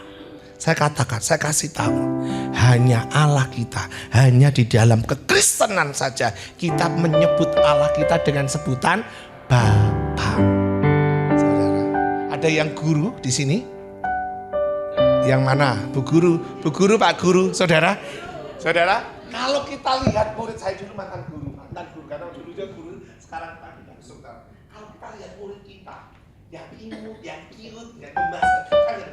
Saya katakan, saya kasih tahu, hanya Allah kita, hanya di dalam kekristenan saja kita menyebut Allah kita dengan sebutan Bapa. Saudara, ada yang guru di sini? Yang mana? Bu guru, Pak guru, saudara. Saudara, kalau kita lihat murid saya dulu mantan guru. mantan guru, karena dulu dia guru, sekarang kita tidak struktur. Kalau kita lihat murid kita, yang imut, yang cute, yang gemas, kan yang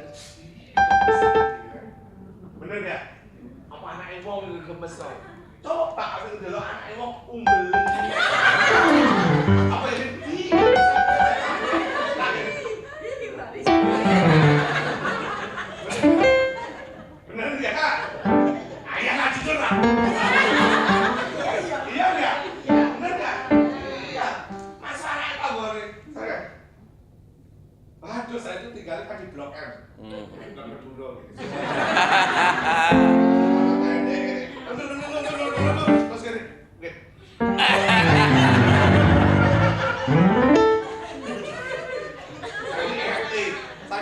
bener ya? Apa anak emong yang gemes tau? Coba kalau dulu anak emong umbelin. Apa yang bener ya kak? Ayah nggak jujur lah. Iya nggak? Bener nggak? Iya. Masa anak itu boleh? Saya. Aduh, saya itu tinggalnya kan di Blok M. Blok Meduro gitu. Terus gini.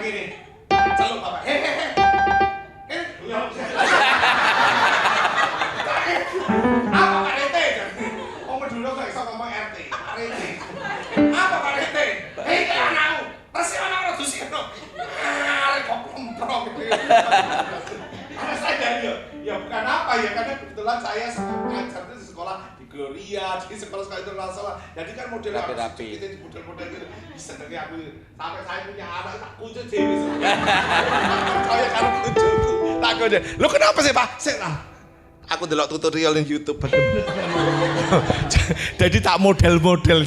Gini, celup apa? Hehehe. Apa Pak RT? Oh Meduro gak bisa ngomong RT. Pak RT. Apa Pak RT? Hei anakmu, resi anak rodus itu. Arek kok komprong gitu. Karena saya ya bukan apa ya, karena kebetulan saya ngajar di sekolah di Gloria, di sekolah internasional. Jadi kan model rapi-rapi. Kita di model-model gitu. Bisa dari aku sampai saya punya anak tak kunci dewi. Saya kan kunjungku. Tak kunci. Lo kenapa sih Pak? Aku delok tutorial di YouTube. Jadi tak model-model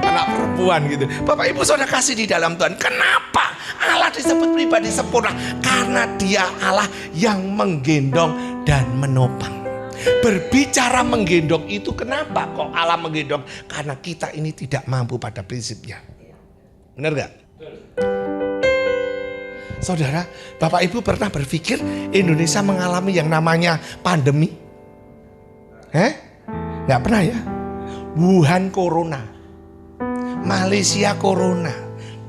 anak perempuan gitu. Bapak Ibu Saudara kasih di dalam Tuhan. Kenapa Allah disebut pribadi sempurna? Karena Dia Allah yang menggendong dan menopang. Berbicara menggendong itu kenapa kok Allah menggendong? Karena kita ini tidak mampu pada prinsipnya. Benar gak? Saudara, Bapak Ibu pernah berpikir Indonesia mengalami yang namanya pandemi? Gak pernah ya? Wuhan corona, Malaysia corona,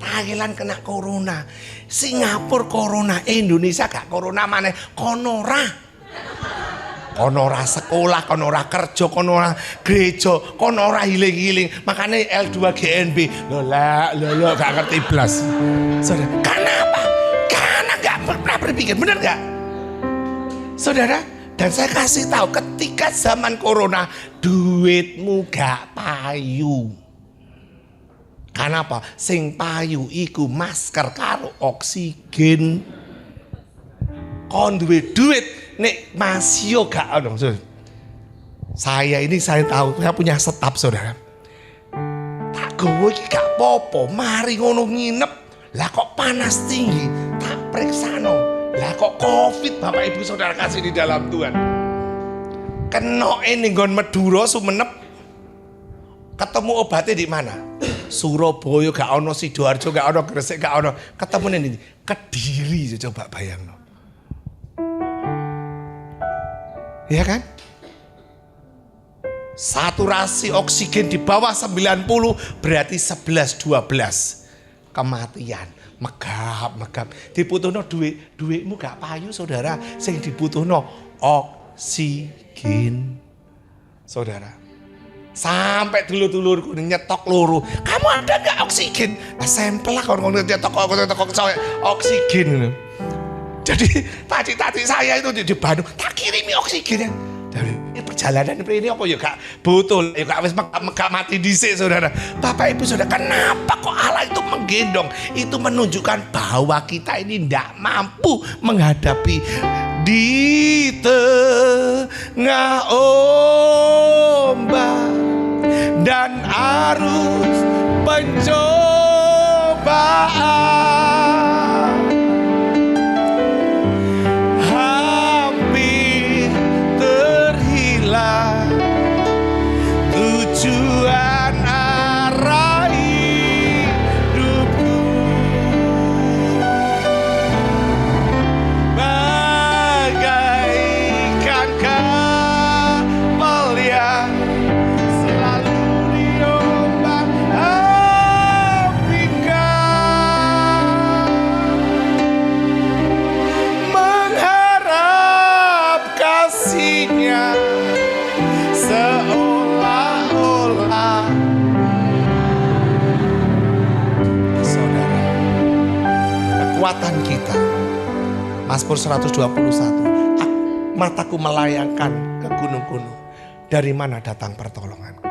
Thailand kena corona, Singapura corona, Indonesia gak corona mana? Konora sekolah, konora kerja, konora gereja, konora hiling-hiling. Makanya L2GNB. Loh, gak ngerti blas. Saudara, kenapa? Karena gak pernah berpikir, benar gak? Saudara, dan saya kasih tahu ketika zaman corona, duitmu gak payu. Karena apa? Sing payu iku masker karo oksigen. Kon duwe duit nek masih gak ono. Saya tahu, saya punya staf saudara. Tak gowo iki gak popo, mari ngono nginep. Lah kok panas tinggi, tak periksano. Lah kok Covid Bapak Ibu Saudara kasih di dalam Tuhan. Kenoke ning nggon Meduro Sumenep. Ketemu obatnya di mana? Surabaya gak ono, Sidoarjo gak ono, Gresik gak ono. Ketemu ning Kediri, coba bayangno. Ya kan? Saturasi oksigen di bawah 90 berarti 11-12 kematian. Megap. Dibutuhno duitmu gak payu saudara. Sing dibutuhno oksigen. Saudara. Sampai dulur-dulurku nyetok loro. Kamu ada gak oksigen? Nah, sampel lah kalau nyetok oksigen. Jadi tadi saya itu di Bandung tak kirimi oksigen ya. Dari perjalanan ini apa ya gak betul ya gak wis megak mati dhisik saudara. Bapak Ibu Saudara, kenapa kok Allah itu menggendong? Itu menunjukkan bahwa kita ini tidak mampu menghadapi di tengah ombak dan arus pencobaan. Tujuan arah hidupku bagaikan kapal yang selalu diombak-ambingkan, mengharap kasihnya seolah-olah. Saudara, kekuatan kita Mazmur 121, mataku melayangkan ke gunung-gunung. Dari mana datang pertolonganku?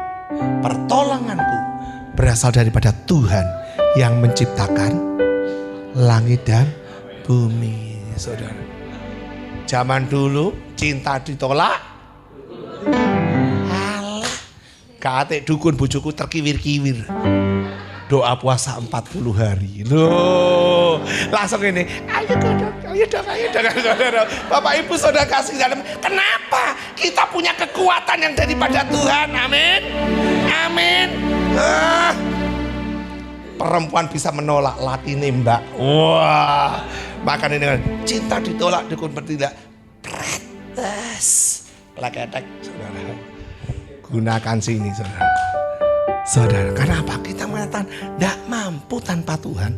Pertolonganku berasal daripada Tuhan yang menciptakan langit dan bumi. Saudara, zaman dulu cinta ditolak, alah, kate dukun bojoku terkiwir-kiwir. Doa puasa 40 hari. Loh, langsung ini, ayo dong, saudara. Bapak Ibu saudara kasih dalam. Kenapa? Kita punya kekuatan yang daripada Tuhan. Amin. Amin. Perempuan bisa menolak, laki nembak. Wah, makanya dengan cinta ditolak, dukun bertindak. Protes. Laketek, saudara. Gunakan sini, saudara. Saudara, kenapa kita mengatakan tidak mampu tanpa Tuhan?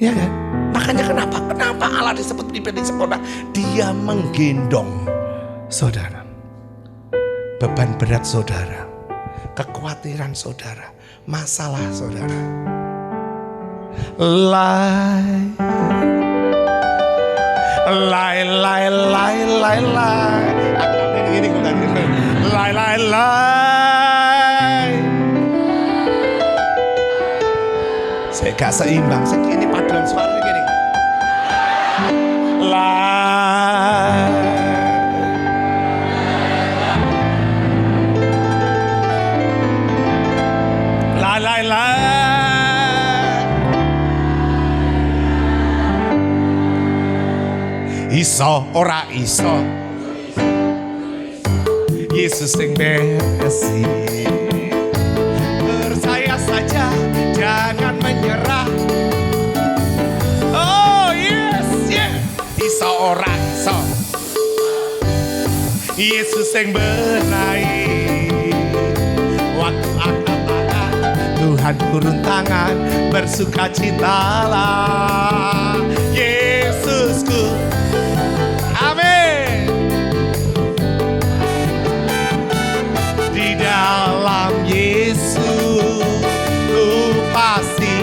Ya kan? Makanya kenapa Allah disebut pribadi sempurna? Dia menggendong saudara. Beban berat saudara, kekhawatiran saudara, masalah saudara. Lai. Aku ini lai. Saya gak seimbang, segini paduan suara gini. La. Iso ora iso, Yesus yang besi. Percaya saja, jangan menyerah. Oh yes. Iso ora iso, Yesus yang benahi. Waktu angkat Tuhan turun tangan, bersukacitalah Yesusku. Amin. Di dalam Yesus ku pasti,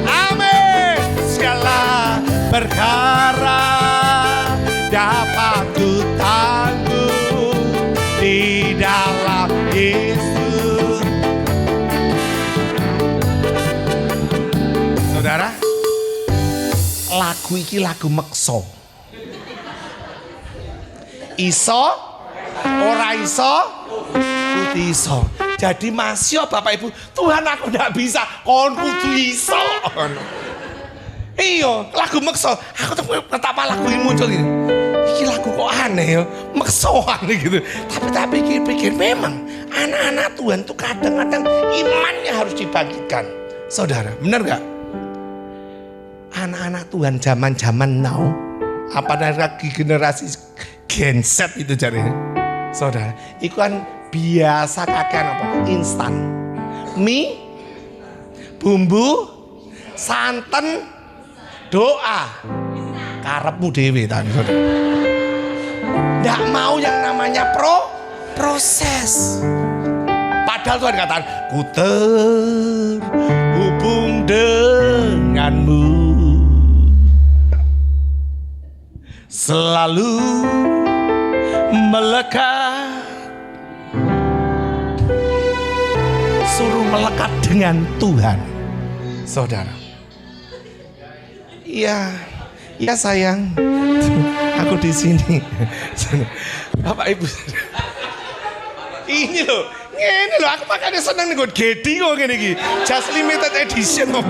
amin, segala perkara dapat ku tanggung di dalam Yesus. Saudara, lagu iki lagu meksa. Iso, ora iso, kudu iso. Jadi masih Bapak Ibu, Tuhan aku ndak bisa, kon kudu iso. Iya, lagu meksa. Aku tuh betapa lagu ini muncul ini. Iki lagu kok aneh ya, meksoan gitu. Tapi tak pikir-pikir memang anak-anak Tuhan tuh kadang-kadang imannya harus dibangkitkan. Saudara, benar gak? Anak-anak Tuhan zaman-zaman now, apa lagi generasi Gen Z itu jadinya. Saudara, itu kan biasa kakean apa? Instan. Mie, bumbu, santen, doa. Karepmu dewe tadi, saudara. Nggak mau yang namanya proses. Padahal Tuhan katakan, ku terhubung denganmu, selalu melekat. Suruh melekat dengan Tuhan, saudara. Iya sayang, aku di sini. Bapak Ibu, ini loh, aku makanya seneng nih gue gedi kok gini gini. Just limited edition kok.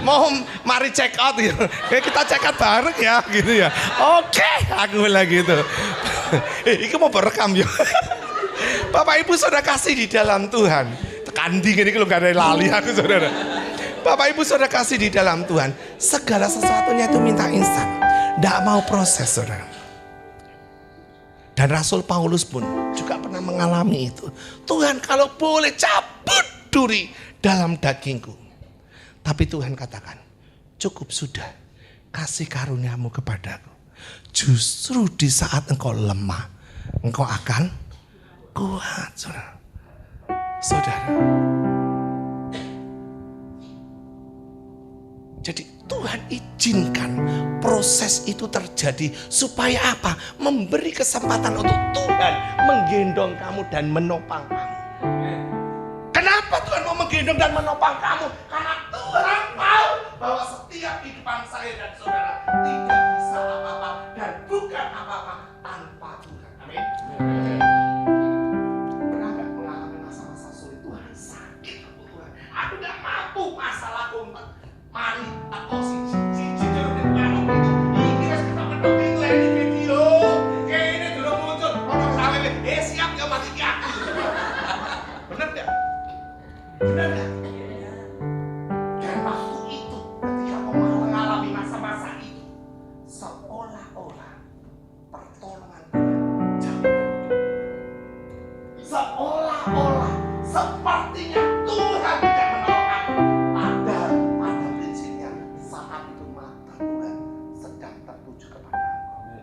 Mau mari check out ya. Kita check out bareng ya gitu ya. Oke, aku bilang gitu. Ini mau berekam ya. Bapak Ibu saudara kasih di dalam Tuhan. Kandi gini kalau gak ada lali aku saudara. Bapak Ibu saudara kasih di dalam Tuhan. Segala sesuatunya itu minta instan. Nggak mau proses saudara. Dan Rasul Paulus pun juga pernah mengalami itu. Tuhan kalau boleh cabut duri dalam dagingku. Tapi Tuhan katakan, cukup sudah kasih karuniamu kepadaku. Justru di saat engkau lemah, engkau akan kuat saudara. Jadi Tuhan izinkan proses itu terjadi supaya apa? Memberi kesempatan untuk Tuhan menggendong kamu dan menopang kamu. menggendong dan menopang kamu. Karena Tuhan tahu bahwa setiap kehidupan saya dan saudara tidak bisa apa-apa dan bukan apa-apa tanpa Tuhan. Amin. Pernah gak mengalami masa-masa sulit? Tuhan sakit aku Tuhan. Aku gak mampu masalahku. Mari aku jeruk dan manuk itu. Ini harus kita mentok itu ya di video. Kayak ini dulu muncul. Orang sampai siap ya mati aku. Bener gak? Bener gak? Dan waktu itu ketika kau mengalami masa-masa itu, seolah-olah pertolongan Tuhan jauh. Seolah-olah sepertinya Tuhan tidak menolong aku. Padahal pada prinsipnya saat itu mata Tuhan sedang tertuju kepada aku.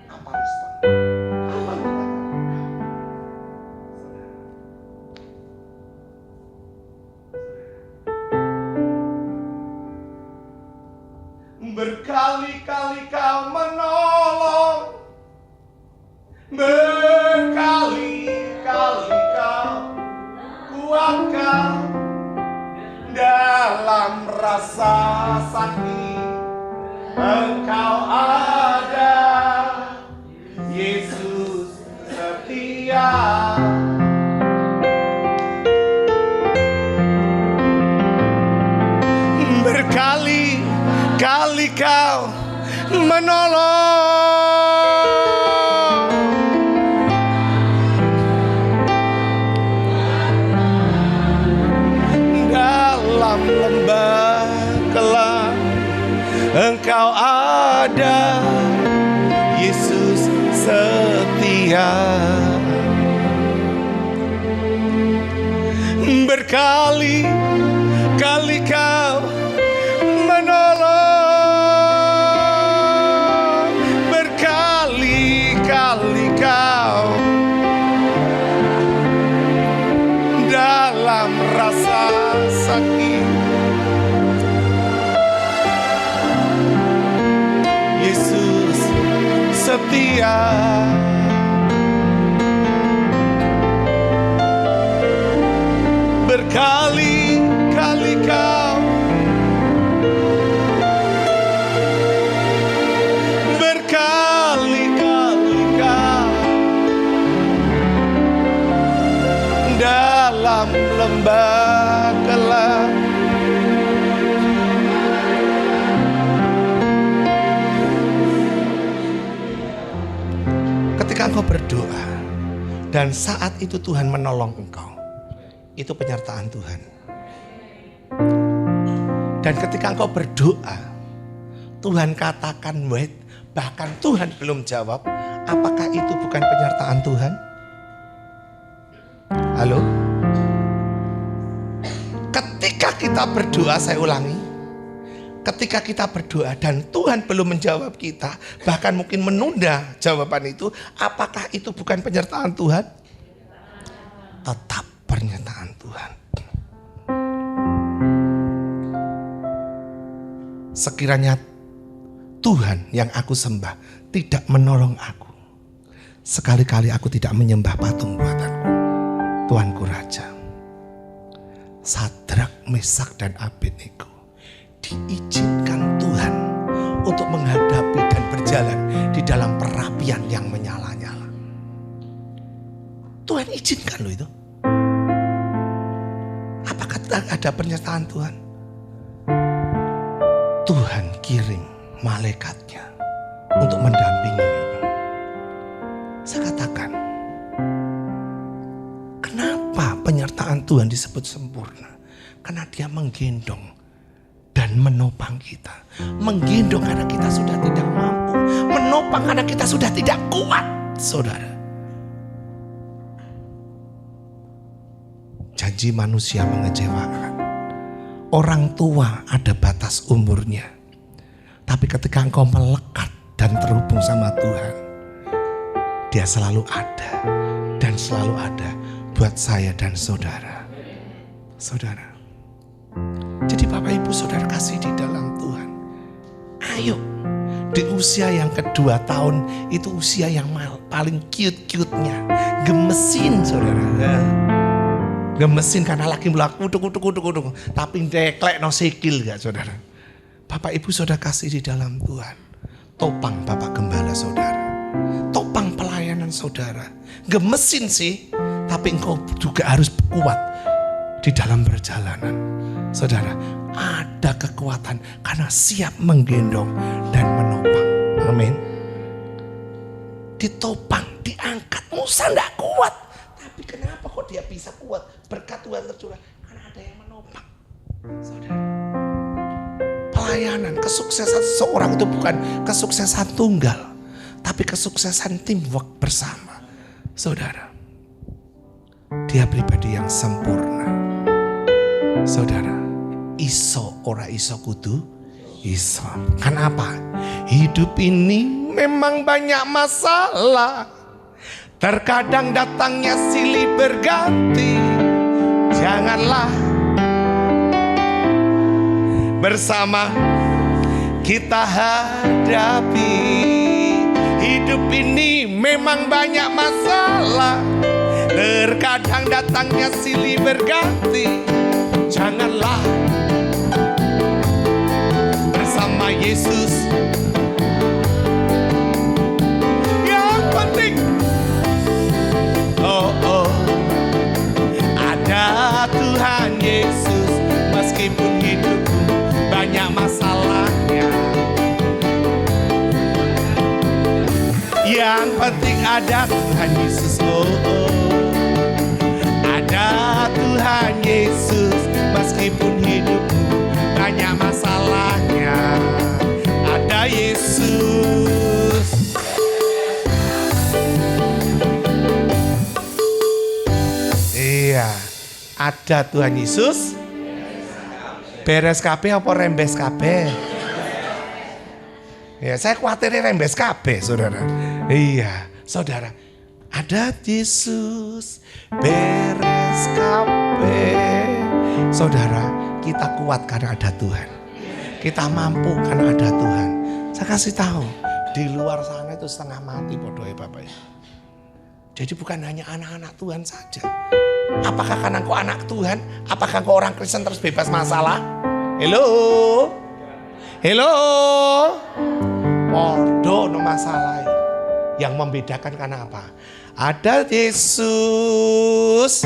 Apa respon? Apa tindakan? Berkali-kali kau menolong, berkali-kali kau kuatkan dalam rasa sakit. Engkau ada, Yesus setia. Berkali-kali kau menolong, dalam lembah gelap engkau ada, Yesus setia. Berkali-kali kau menolong, berkali-kali kau dalam rasa sakit. Yesus setia. Berkali-kali kau, berkali-kali kau dalam lembah gelap ketika engkau berdoa dan saat itu Tuhan menolong engkau, itu penyertaan Tuhan. Dan ketika engkau berdoa, Tuhan katakan wait, bahkan Tuhan belum jawab, apakah itu bukan penyertaan Tuhan? Halo? Ketika kita berdoa, saya ulangi, ketika kita berdoa dan Tuhan belum menjawab kita, bahkan mungkin menunda jawaban itu, apakah itu bukan penyertaan Tuhan? Tetap pernyataan Tuhan. Sekiranya Tuhan yang aku sembah tidak menolong aku, sekali-kali aku tidak menyembah patung buatanku. Tuanku Raja, Sadrak, Mesak dan Abednego diizinkan Tuhan untuk menghadapi dan berjalan di dalam perapian yang menyala-nyala. Tuhan izinkan loh itu. Apakah ada pernyataan Tuhan? Tuhan kirim malaikatnya untuk mendampingi. Saya katakan, kenapa penyertaan Tuhan disebut sempurna? Karena dia menggendong dan menopang kita. Menggendong karena kita sudah tidak mampu. Menopang karena kita sudah tidak kuat, saudara. Janji manusia mengecewakan. Orang tua ada batas umurnya. Tapi ketika engkau melekat dan terhubung sama Tuhan, dia selalu ada dan selalu ada buat saya dan saudara. Saudara. Jadi Bapak Ibu Saudara kasih di dalam Tuhan. Ayo, di usia yang kedua tahun itu usia yang paling cute-cute-nya. Gemesin saudara. Gemesin karena lagi melaku kutuk. Tapi deklek no sikil gak saudara. Bapak ibu saudara kasih di dalam Tuhan. Topang Bapak Gembala saudara. Topang pelayanan saudara. Gemesin sih. Tapi engkau juga harus kuat di dalam perjalanan. Saudara, ada kekuatan karena siap menggendong dan menopang. Amin. Ditopang, diangkat. Musa tidak kuat. Tapi kenapa kok dia bisa kuat? Berkat Tuhan tercurah. Karena ada yang menopang. Saudara. Pelayanan, kesuksesan seseorang itu bukan kesuksesan tunggal. Tapi kesuksesan teamwork bersama. Saudara. Dia pribadi yang sempurna. Saudara. Iso ora iso kudu iso. Kenapa? Hidup ini memang banyak masalah. Terkadang datangnya silih berganti. Janganlah bersama kita hadapi. Hidup ini memang banyak masalah. Terkadang datangnya silih berganti. Janganlah bersama Yesus. Yang penting ada Tuhan Yesus. Meskipun hidupku banyak masalahnya, yang penting ada Tuhan Yesus. Ada Tuhan Yesus. Meskipun hidupku banyak masalahnya, ada Yesus. Iya, ada Tuhan Yesus. Beres kabeh apa rembes kabeh? Ya, saya khawatirnya rembes kabeh, saudara. Iya, saudara. Ada Yesus, beres kabeh. Saudara, kita kuat karena ada Tuhan. Kita mampu karena ada Tuhan. Saya kasih tahu, di luar sana itu setengah mati bodoh Bapak ya. Jadi bukan hanya anak-anak Tuhan saja. Apakah karena kau anak Tuhan? Apakah kau orang Kristen terus bebas masalah? Halo? Hello? Bodoh no masalah. Yang membedakan karena apa? Ada Yesus.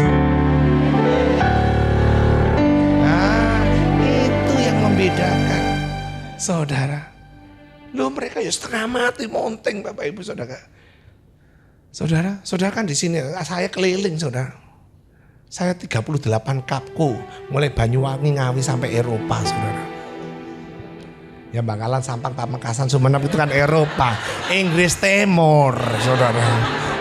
Nah, itu yang membedakan. Saudara. Loh, mereka ya setengah mati monteng Bapak Ibu Saudara. Saudara kan di sini, saya keliling saudara. Saya 38 kapku, mulai Banyuwangi, Ngawi sampai Eropa saudara. Ya Bangkalan, Sampang, Pamekasan, Sumenep itu kan Eropa. Inggris Timur saudara.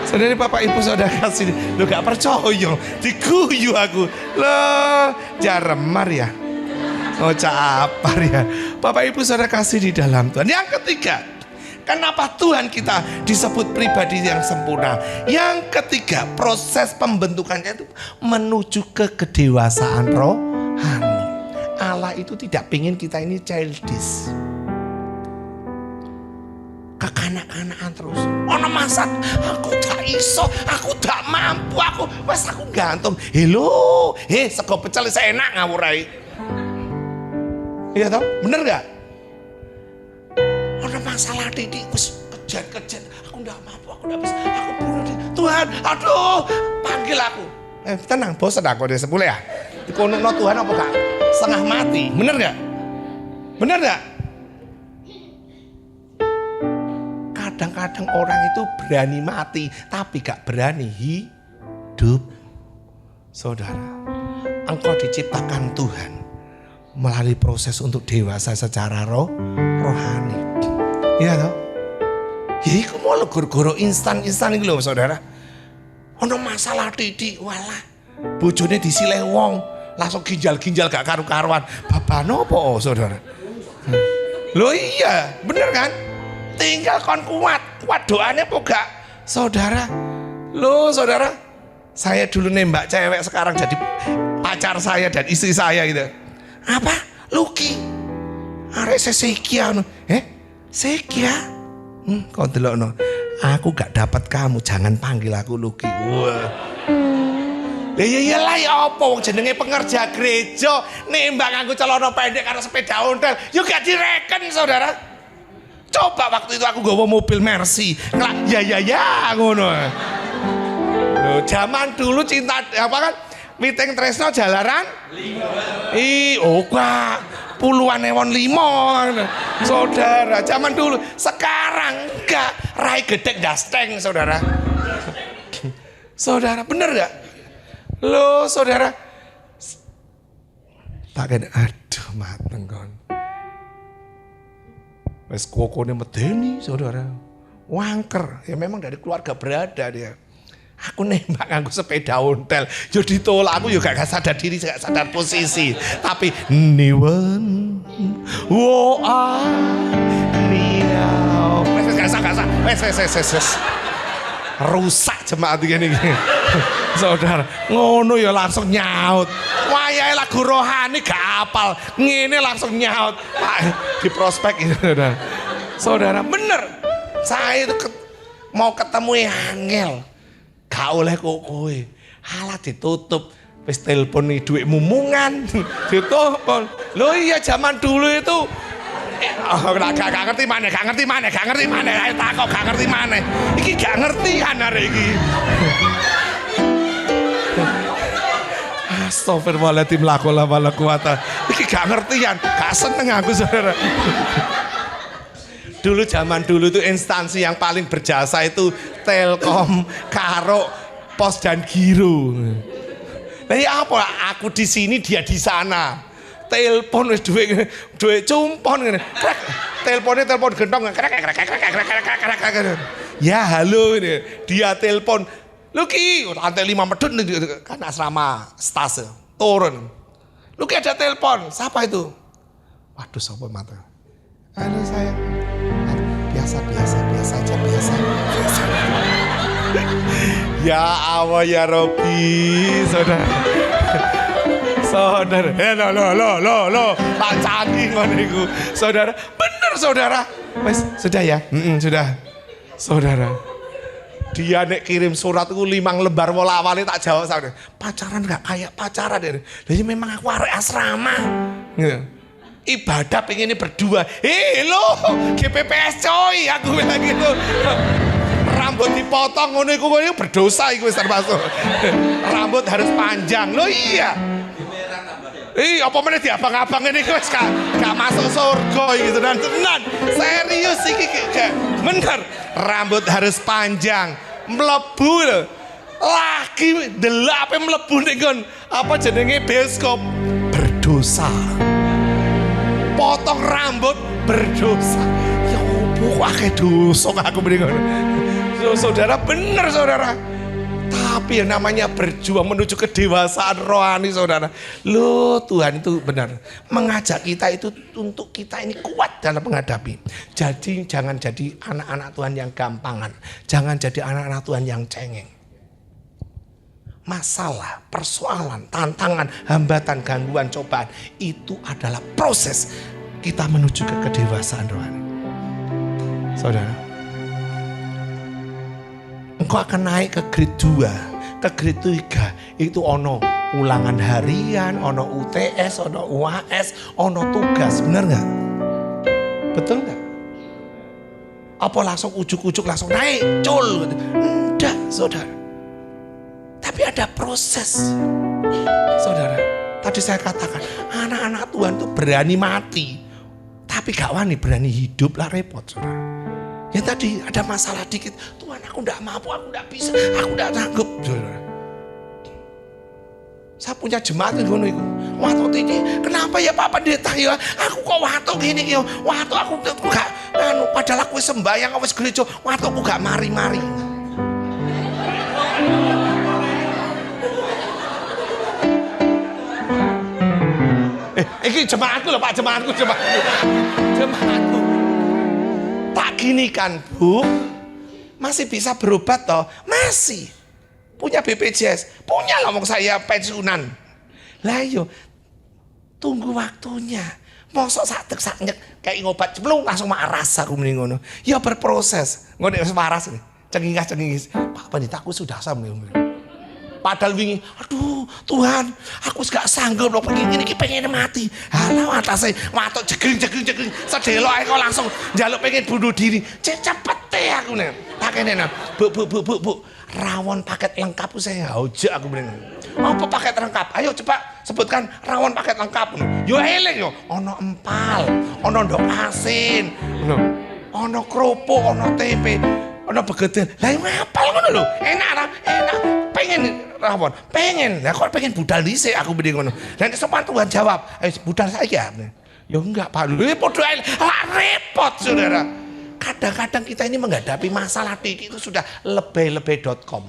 Saudara Bapak Ibu Saudara kasih, lu gak percaya, diguyu aku. Loh, jaremar ya. Oh capar ya. Bapak Ibu Saudara kasih di dalam Tuhan. Yang ketiga, kenapa Tuhan kita disebut pribadi yang sempurna? Yang ketiga, proses pembentukannya itu menuju ke kedewasaan rohani. Allah itu tidak ingin kita ini childish, kekanak-kanakan terus. Ono masak, aku tak iso, aku tak mampu, aku gantung. Hello, sego pecel saya enak ngawurai. Iya toh, bener gak? Ada masalah didik, kejar, aku nggak mampu, aku nggak bisa, aku bunuh diri. Tuhan, aduh, panggil aku. Tenang, bosan aku deh sepuluh ya. Dikono Tuhan apa gak? Setengah mati, bener gak? Bener gak? Kadang-kadang orang itu berani mati, tapi gak berani hidup. Saudara, engkau diciptakan Tuhan melalui proses untuk dewasa secara rohani. Iya toh? Ya iku mau goro-goro instan iki lho saudara. Ono masalah didik, walah. Bojone disilih wong, langsung ginjal-ginjal gak karu-karuan. Babano apa saudara? Loh iya, bener kan? Tinggal kon kuat doanya apa gak? Saudara. Loh saudara, saya dulu nembak cewek, sekarang jadi pacar saya dan istri saya gitu. Apa? Luki. Arek sesekia no. Sekia? Kau delokno. Aku gak dapat kamu, jangan panggil aku Luki. Wah. Iyalah ya apa wong jenenge pengerja gereja nembak nganggo celana pendek karo sepeda ontel yo gak direken saudara. Coba waktu itu aku gawa mobil Mercy ya ngono. Loh, zaman dulu cinta apa kan Witing Tresno Jalaran gak puluhan ewon limo saudara zaman dulu. Sekarang enggak rai gedek dasteng saudara. Saudara bener gak? Loh saudara tak aduh mateng kon wes kokone medeni saudara wangker ya memang dari keluarga berada dia. Aku nembak nganggo sepeda ontel yo ditolak aku yo gak sadar diri gak sadar posisi tapi niwen wo niau wes rusak jemaat ini saudara ngono ya langsung nyaut wayahe lagu rohani gak apal ngene langsung nyaut di prospek itu saudara bener saya itu mau ketemu angel gak oleh kowe halah ditutup wis telepon nih duit mumungan ditutup lo iya zaman dulu itu gak ngerti mana ayo takok gak ngerti mana iki gak ngertian hari iki. Astagfirullahaladzim la quwwata wala quwata. Iki gak ngertian, gak seneng aku saudara. Dulu zaman dulu itu instansi yang paling berjasa itu Telkom, Karo, Pos dan Giro. Nah ya apa? Aku di sini dia di sana. Telepon wis duit cumpon ngene. Teleponnya telepon gentong. Ya halo ini. Dia telepon. Lu ki lantai 5 medun kan asrama stase turun. Lu ki ada telepon, siapa itu? Waduh sopo mata. Halo sayang. Biasa aja. Ya Allah ya Robi, saudara. Lo, Pak canggih ngono iku. Saudara, bener saudara. Wes, sudah ya? Sudah. Saudara. Dia nek kirim surat itu 5 lembar wolak-walik tak jawab saudara. Pacaran gak kayak pacaran deh. Jadi memang aku arek asrama. Ibadah pengen berdua. Lo GPPS coy, aku bilang gitu. Rambut dipotong ngono iku berdosa iku wis termasuk. Rambut harus panjang. Lo iya. Apa meneh diabang-abang ini wis gak masuk surga gitu dan tenan. Serius iki gak bener. Rambut harus panjang, mlebu lho. Lagi delok ape mlebu ning kon apa jenenge bioskop berdosa. Potong rambut berdosa. Ya opo akeh dosa aku mrene. Saudara bener saudara. Tapi yang namanya berjuang menuju kedewasaan rohani saudara. Loh Tuhan itu benar. Mengajak kita itu untuk kita ini kuat dalam menghadapi. Jadi jangan jadi anak-anak Tuhan yang gampangan. Jangan jadi anak-anak Tuhan yang cengeng. Masalah, persoalan, tantangan, hambatan, gangguan, cobaan. Itu adalah proses kita menuju ke kedewasaan rohani. Saudara. Engkau akan naik ke grade 2, ke grade 3. Itu ono ulangan harian, ono UTS, ono UAS, ono tugas. Bener gak? Betul gak? Apa langsung ujuk-ujuk langsung naik, cul? Enggak, saudara. Tapi ada proses. Saudara, tadi saya katakan, anak-anak Tuhan itu berani mati. Tapi gak wani berani hidup lah repot, saudara. Ya tadi ada masalah dikit, Tuhan aku gak mampu, aku gak bisa, aku gak sanggup. Saya punya jemaat yang ngono iku. Watuk ini, kenapa ya Pak Pendeta ya? Aku kok watuk gini ya? Watuk aku gak, padahal aku sembahyang, aku gereja, watuk aku gak mari-mari. Ini jemaatku loh Pak, jemaatku. Tak gini kan Bu, masih bisa berobat toh? Masih. Punya BPJS, punya lah wong saya pensiunan. Lah yo, tunggu waktunya. Mosok sak-tek kayak ngobat cemplung langsung maras aku mending ngono. Ya berproses. Ngono wis waras nih. Cengingis. Pak Pendeta aku sudah sampe. Padahal wingi, aduh Tuhan, aku gak sanggup loh pengen mati. Halah atasnya watuk jegring. Sedelok ae kok langsung njaluk pengen bunuh diri. Cepet aku nih. Pakene Bu. Rawon paket lengkap saya ojek aku bilang. Apa paket lengkap? Ayo cepat sebutkan rawon paket lengkap. Yo eling yo, ono empal, ono ndok asin, ono kerupuk, ono tempe, ono begedel. Lah ngapal ngono lho. Enak. Pengen rawon, pengen. Lah kok pengen budal dhisik aku mending ngono. Lah nek sopan Tuhan jawab, budal saiki ya. Ya enggak Pak. Lho padha ae repot Saudara. Kadang-kadang kita ini menghadapi masalah itu sudah lebay.com.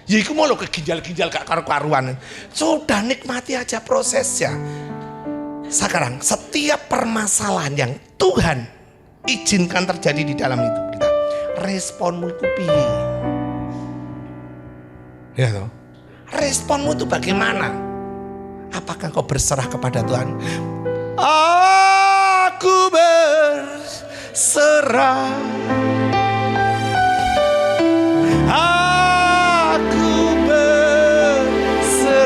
Ya iku mau lo keginjal-ginjal gak karu-karuan. Sudah nikmati aja prosesnya. Sekarang setiap permasalahan yang Tuhan izinkan terjadi di dalam hidup kita, responmu itu piye? Ya toh? Responmu itu bagaimana? Apakah kau berserah kepada Tuhan? Aku berserah. Aku berserah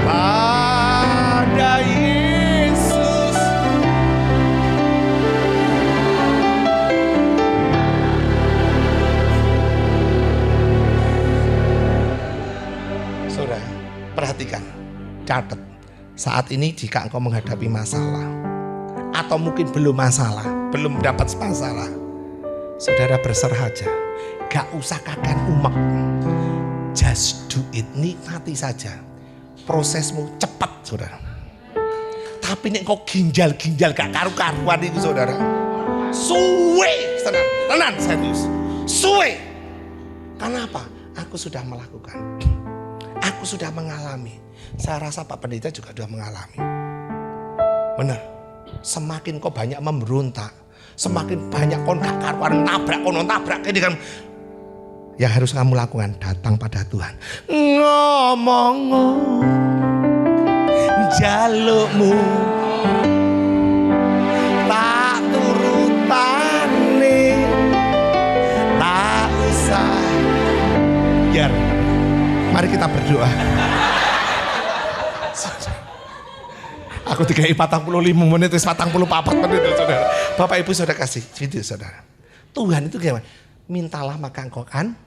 pada Yesus. Saudara, perhatikan, catat. Saat ini jika engkau menghadapi masalah atau mungkin belum dapat masalah, saudara berserah aja. Gak usah kakan umek. Just do it, nikmati saja. Prosesmu cepat, saudara. Tapi nek kau ginjal gak karu-karuan itu, saudara. Suwe, tenan serius. Suwe. Kenapa? Aku sudah melakukan. Aku sudah mengalami. Saya rasa Pak Pendeta juga sudah mengalami. Benar. Semakin kau banyak memberontak, semakin banyak kau gak karuan nabrak ini kan. Yang harus kamu lakukan, datang pada Tuhan. Ngomong jalukmu tak turutane, tak usah. Biar, mari kita berdoa. Aku dikai 45 menit, 44 menit, saudara. Bapak Ibu saudara kasih video saudara. Tuhan itu gimana? Mintalah maka engkau kan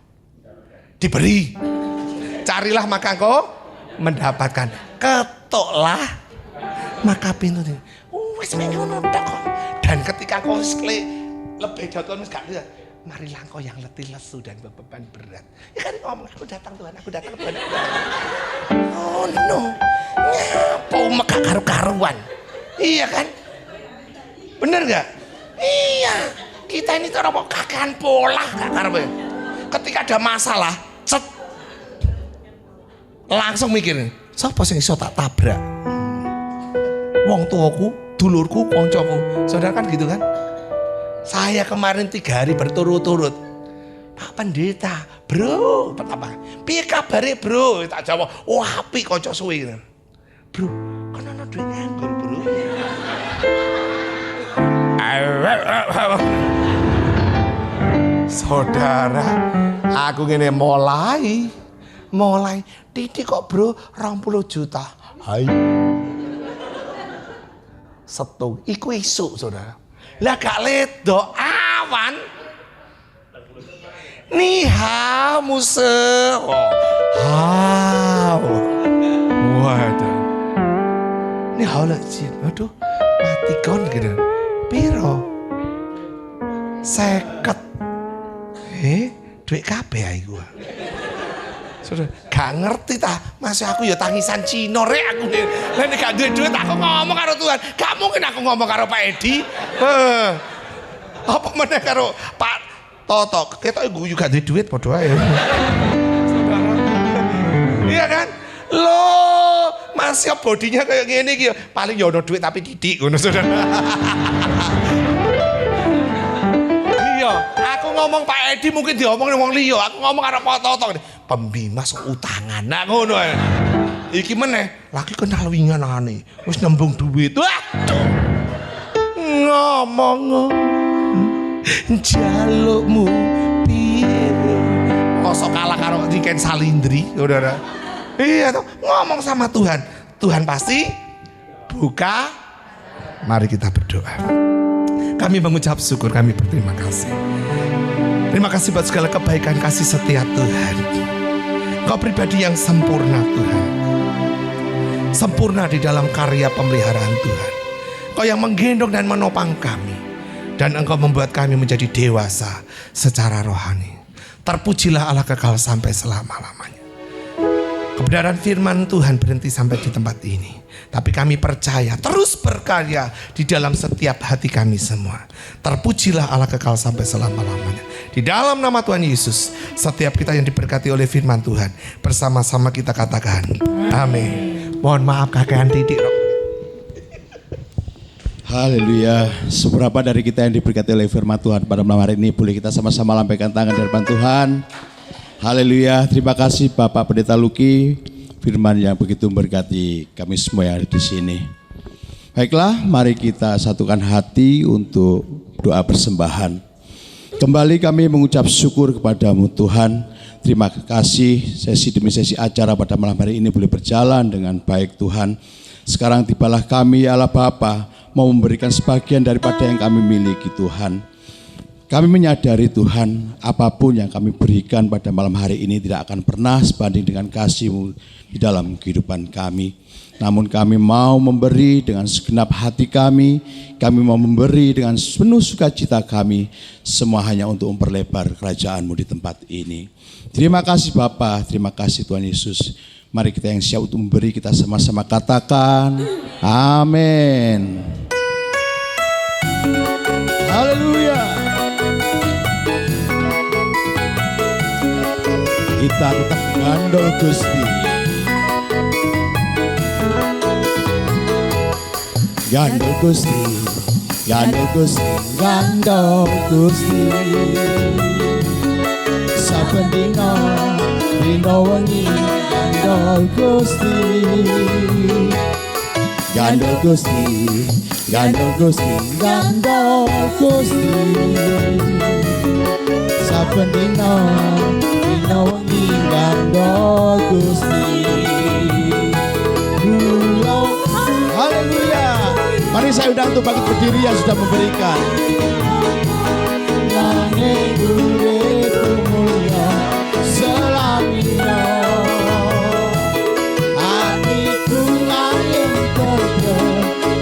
diberi. Carilah maka engkau mendapatkan. Ketuklah maka pintu ini. Wes mengono kok. Dan ketika kau lebih jatuh gak bisa. Marilah engkau yang letih lesu dan beban berat. Ya kan ngomong, aku datang Tuhan, aku datang Tuhan. Oh no, ngapa umek karu-karuan? Iya kan? Bener gak? Iya, kita ini cara kakan pola gak karuan. Ketika ada masalah, set, langsung mikirin, siapa sing iso tak tabrak? Wong tuaku, dulurku, koncoku, saudara kan gitu kan? Saya kemarin 3 hari berturut-turut. Pak Pendeta, bro, pertama, piye kabare bro? Tak jawab, wah api konco suwi. Bro, kan ana duit nganggur bro. Saudara, aku ngene mulai titik kok bro 20 juta. Hai. Setung, iku isuk saudara. Lah gak ledok awan. Ni hao muse. Hao. Waduh. Ni hao lah jin. Aduh, mati kon gitu. Piro? 50. Duit kabeh ae gua. Sudah gak ngerti ta, masih aku ya tangisan Cino rek aku. Lah nek gak duit aku ngomong karo Tuhan. Gak mungkin aku ngomong karo Pak Edi. Apa meneh karo Pak Toto. Ketok guyu gak duit padha ae. Iya kan? Loh, masih bodinya kayak gini iki. Paling ya ono duit tapi didik ngono Saudara. Iya, aku ngomong Pak Edi mungkin diomongin wong liya. Aku ngomong karo Pak Toto. Pembimas utangan nak ngono ae. Iki meneh laki kenal winganane wis nembung duit. Waduh. Ngomong jalukmu karo Riken Salindri, saudara. Iya tuh, ngomong sama Tuhan. Tuhan pasti buka. Mari kita berdoa. Kami mengucap syukur, kami berterima kasih. Terima kasih buat segala kebaikan kasih setia Tuhan. Kau pribadi yang sempurna Tuhan. Sempurna di dalam karya pemeliharaan Tuhan. Kau yang menggendong dan menopang kami. Dan Engkau membuat kami menjadi dewasa secara rohani. Terpujilah Allah kekal sampai selama-lamanya. Kebenaran firman Tuhan berhenti sampai di tempat ini. Tapi kami percaya terus berkarya di dalam setiap hati kami semua. Terpujilah Allah kekal sampai selama-lamanya. Di dalam nama Tuhan Yesus, setiap kita yang diberkati oleh firman Tuhan, bersama-sama kita katakan amin. Mohon maaf kakean titik. Haleluya. Seberapa dari kita yang diberkati oleh firman Tuhan pada malam hari ini, boleh kita sama-sama lambaikan tangan di depan Tuhan. Haleluya. Terima kasih Bapak Pendeta Luki, firman yang begitu memberkati kami semua yang ada di sini. Baiklah, mari kita satukan hati untuk doa persembahan. Kembali kami mengucap syukur kepadamu Tuhan. Terima kasih sesi demi sesi acara pada malam hari ini boleh berjalan dengan baik Tuhan. Sekarang tibalah kami Allah Bapa mau memberikan sebagian daripada yang kami miliki Tuhan. Kami menyadari Tuhan, apapun yang kami berikan pada malam hari ini tidak akan pernah sebanding dengan kasih-Mu di dalam kehidupan kami. Namun kami mau memberi dengan segenap hati kami mau memberi dengan penuh sukacita kami, semua hanya untuk memperlebar kerajaan-Mu di tempat ini. Terima kasih Bapa, terima kasih Tuhan Yesus. Mari kita yang siap untuk memberi, kita sama-sama katakan amin. Haleluya. Kita tetap gandol Gusti. Gandol Gusti, gandol Gusti, gandol Gusti. Saben dina, dina wengi gandol Gusti. Gandol Gusti, gandol Gusti, gandol Gusti. Saben dina, dina wengi gandol Gusti. Haleluya. Mari saya undang untuk bangkit berdiri yang sudah memberikan. Nanging uripku mulya selamina. Hatiku ayem terber,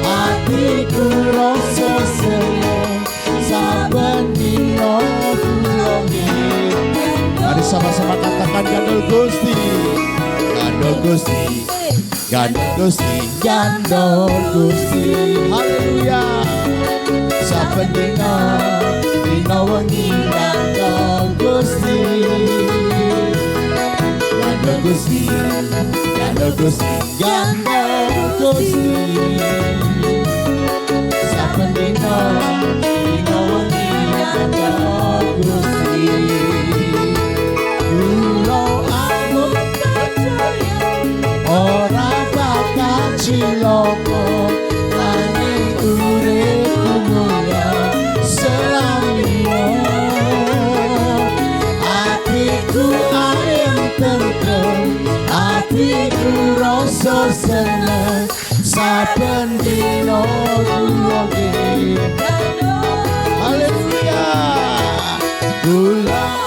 hatiku rasa seneng. Saben dina kula nggih. Mari sama-sama katakan gandol Gusti. Gandol Gusti. Gandol Gusti, gandol Gusti, haleluya. Saben dina, dina wengi gandol Gusti. Gandol Gusti, gandol Gusti, gandol Gusti. Saben dina, dina wengi gandol Gusti. Kula aku percaya ora ciloko nanging uripku mulya selamina. Hatiku ayem tentrem, hatiku rasa seneng. Saben dina kula nggih haleluya. Kula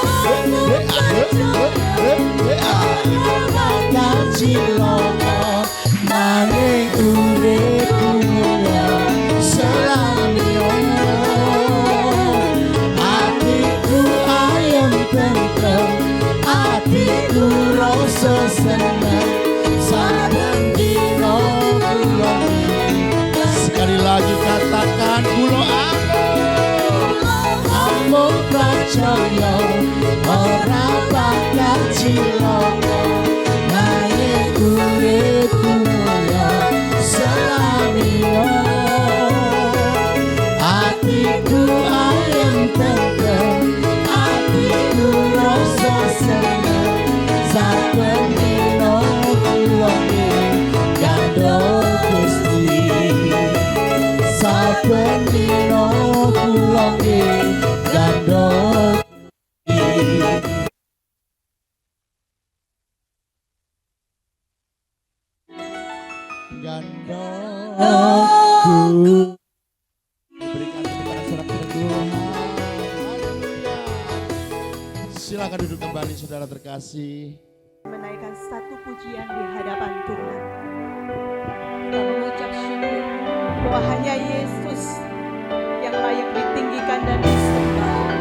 ciloko nanging uripku mulya selamina. Hatiku ayem tentrem, hatiku rasa seneng. Saben dina kula sekali lagi katakan kula amung percaya ora bakal ciloko nanging uripku selamina. Hatiku ayem tentrem, hatiku rasa seneng. Saben dina kula gandol Gusti. Saben dina kula gandol menggandongku. Berikan kepada surat Tuhan. Haleluya. Silakan duduk kembali saudara terkasih. Menaikkan satu pujian di hadapan Tuhan. Kita mengucap syukur bahwa hanya Yesus yang layak ditinggikan dan disembah.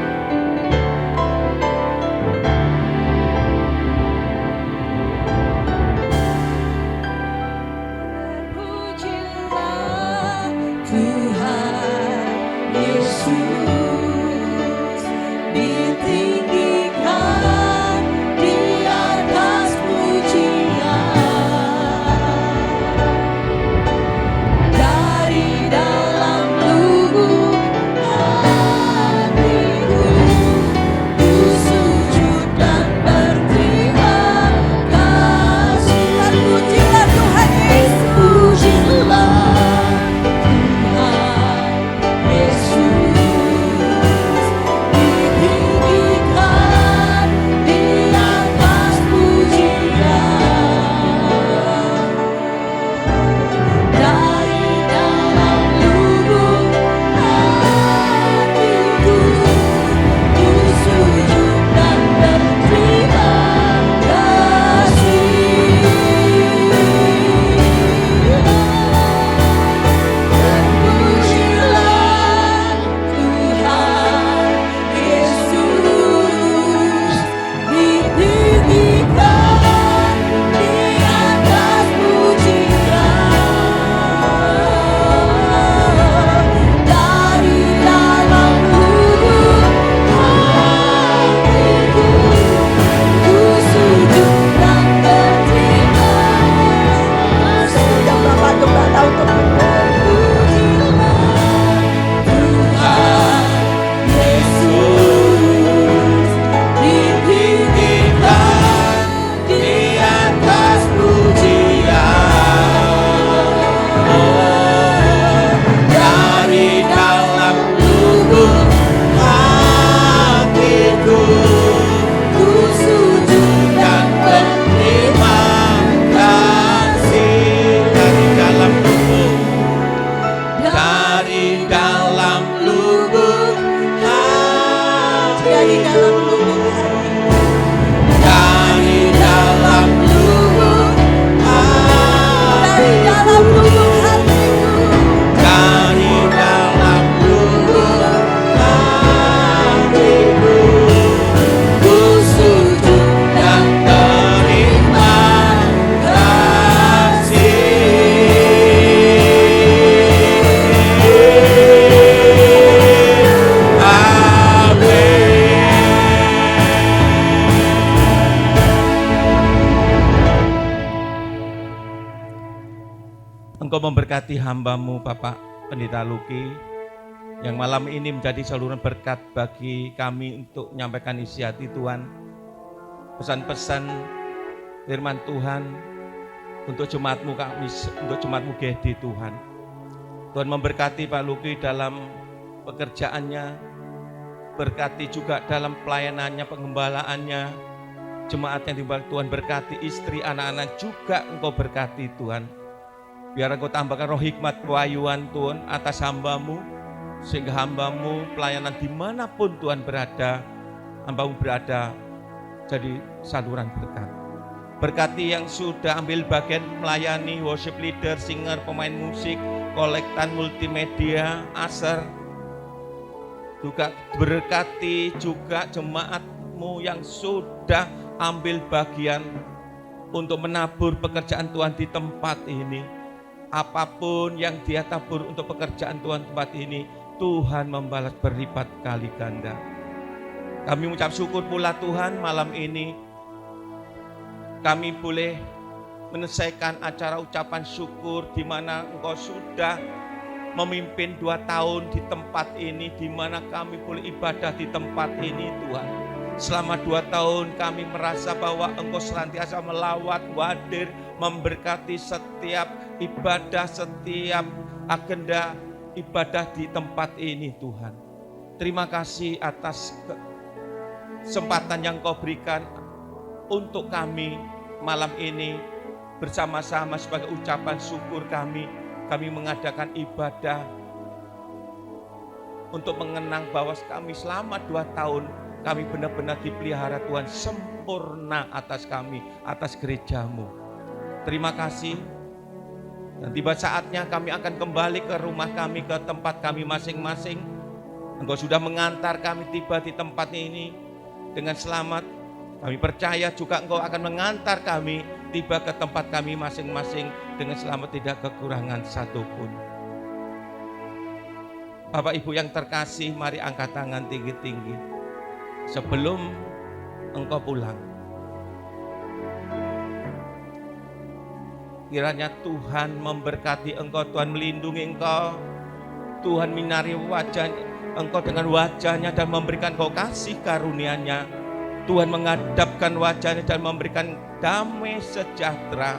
Pujilah Tuhan Yesus, ditinggikan di atas pujian. Dari dalam lubuk hatiku, ku sujud dan berterima kasih. Pujilah Tuhan Yesus. Pujilah Tuhan Yesus, ditinggikan di atas pujian. Dari dalam lubuk hatiku, ku sujud dan berterima kasih. Pujilah Tuhan Yesus, ditinggikan di atas pujian. Dari dalam lubuk hatiku, ku sujud dan berterima kasih. Yang Bapak gembala untuk Tuhan Yesus, ditinggikan di atas pujian. Dari dalam lubuk hatiku, ku sujud dan berterima kasih. Dari dalam lubuk dari dalam lubuk hati. dari dalam lubuk Dari dalam lubuk hatiku. dari dalam lubuk hatiku, ku sujud dan terima kasih. Engkau memberkati hamba-Mu Bapak Pendeta Luki yang malam ini menjadi saluran berkat bagi kami untuk menyampaikan isi hati Tuhan, pesan-pesan firman Tuhan untuk jemaat-Mu kami, untuk jemaat-Mu GD Tuhan. Tuhan memberkati Pak Luki dalam pekerjaannya, berkati juga dalam pelayanannya, pengembalaannya, jemaat yang diberkati Tuhan, berkati istri, anak-anak juga Engkau berkati Tuhan. Biar Engkau tambahkan roh hikmat kewahyuan Tuhan atas hamba-Mu, sehingga hamba-Mu pelayanan dimanapun Tuhan berada, hamba-Mu berada jadi saluran berkat. Berkati yang sudah ambil bagian melayani, worship leader, singer, pemain musik, kolektan multimedia, aser. Juga berkati juga jemaat-Mu yang sudah ambil bagian untuk menabur pekerjaan Tuhan di tempat ini. Apapun yang dia tabur untuk pekerjaan Tuhan tempat ini, Tuhan membalas berlipat kali ganda. Kami mengucap syukur pula Tuhan malam ini kami boleh menyelesaikan acara ucapan syukur di mana Engkau sudah memimpin 2 tahun di tempat ini, di mana kami boleh ibadah di tempat ini Tuhan. Selama 2 tahun kami merasa bahwa Engkau senantiasa melawat, hadir, memberkati setiap ibadah, setiap agenda ibadah di tempat ini Tuhan. Terima kasih atas kesempatan yang Kau berikan untuk kami malam ini bersama-sama sebagai ucapan syukur kami mengadakan ibadah untuk mengenang bahwa kami selama 2 tahun kami benar-benar dipelihara Tuhan sempurna atas kami, atas gerejamu. Terima kasih. Dan tiba saatnya kami akan kembali ke rumah kami, ke tempat kami masing-masing. Engkau sudah mengantar kami tiba di tempat ini dengan selamat. Kami percaya juga Engkau akan mengantar kami tiba ke tempat kami masing-masing dengan selamat, tidak kekurangan satupun. Bapak Ibu yang terkasih, mari angkat tangan tinggi-tinggi sebelum Engkau pulang. Kiranya Tuhan memberkati engkau, Tuhan melindungi engkau, Tuhan menyinari wajah engkau dengan wajahnya dan memberikan engkau kasih karunia-Nya. Tuhan menghadapkan wajahnya dan memberikan damai sejahtera,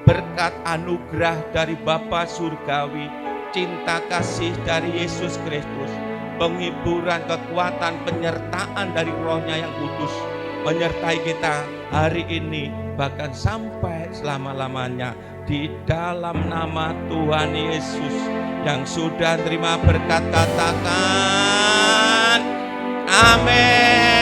berkat anugerah dari Bapa Surgawi, cinta kasih dari Yesus Kristus, penghiburan, kekuatan, penyertaan dari Roh-Nya yang kudus menyertai kita hari ini bahkan sampai selama-lamanya. Di dalam nama Tuhan Yesus yang sudah terima berkat, katakan amin.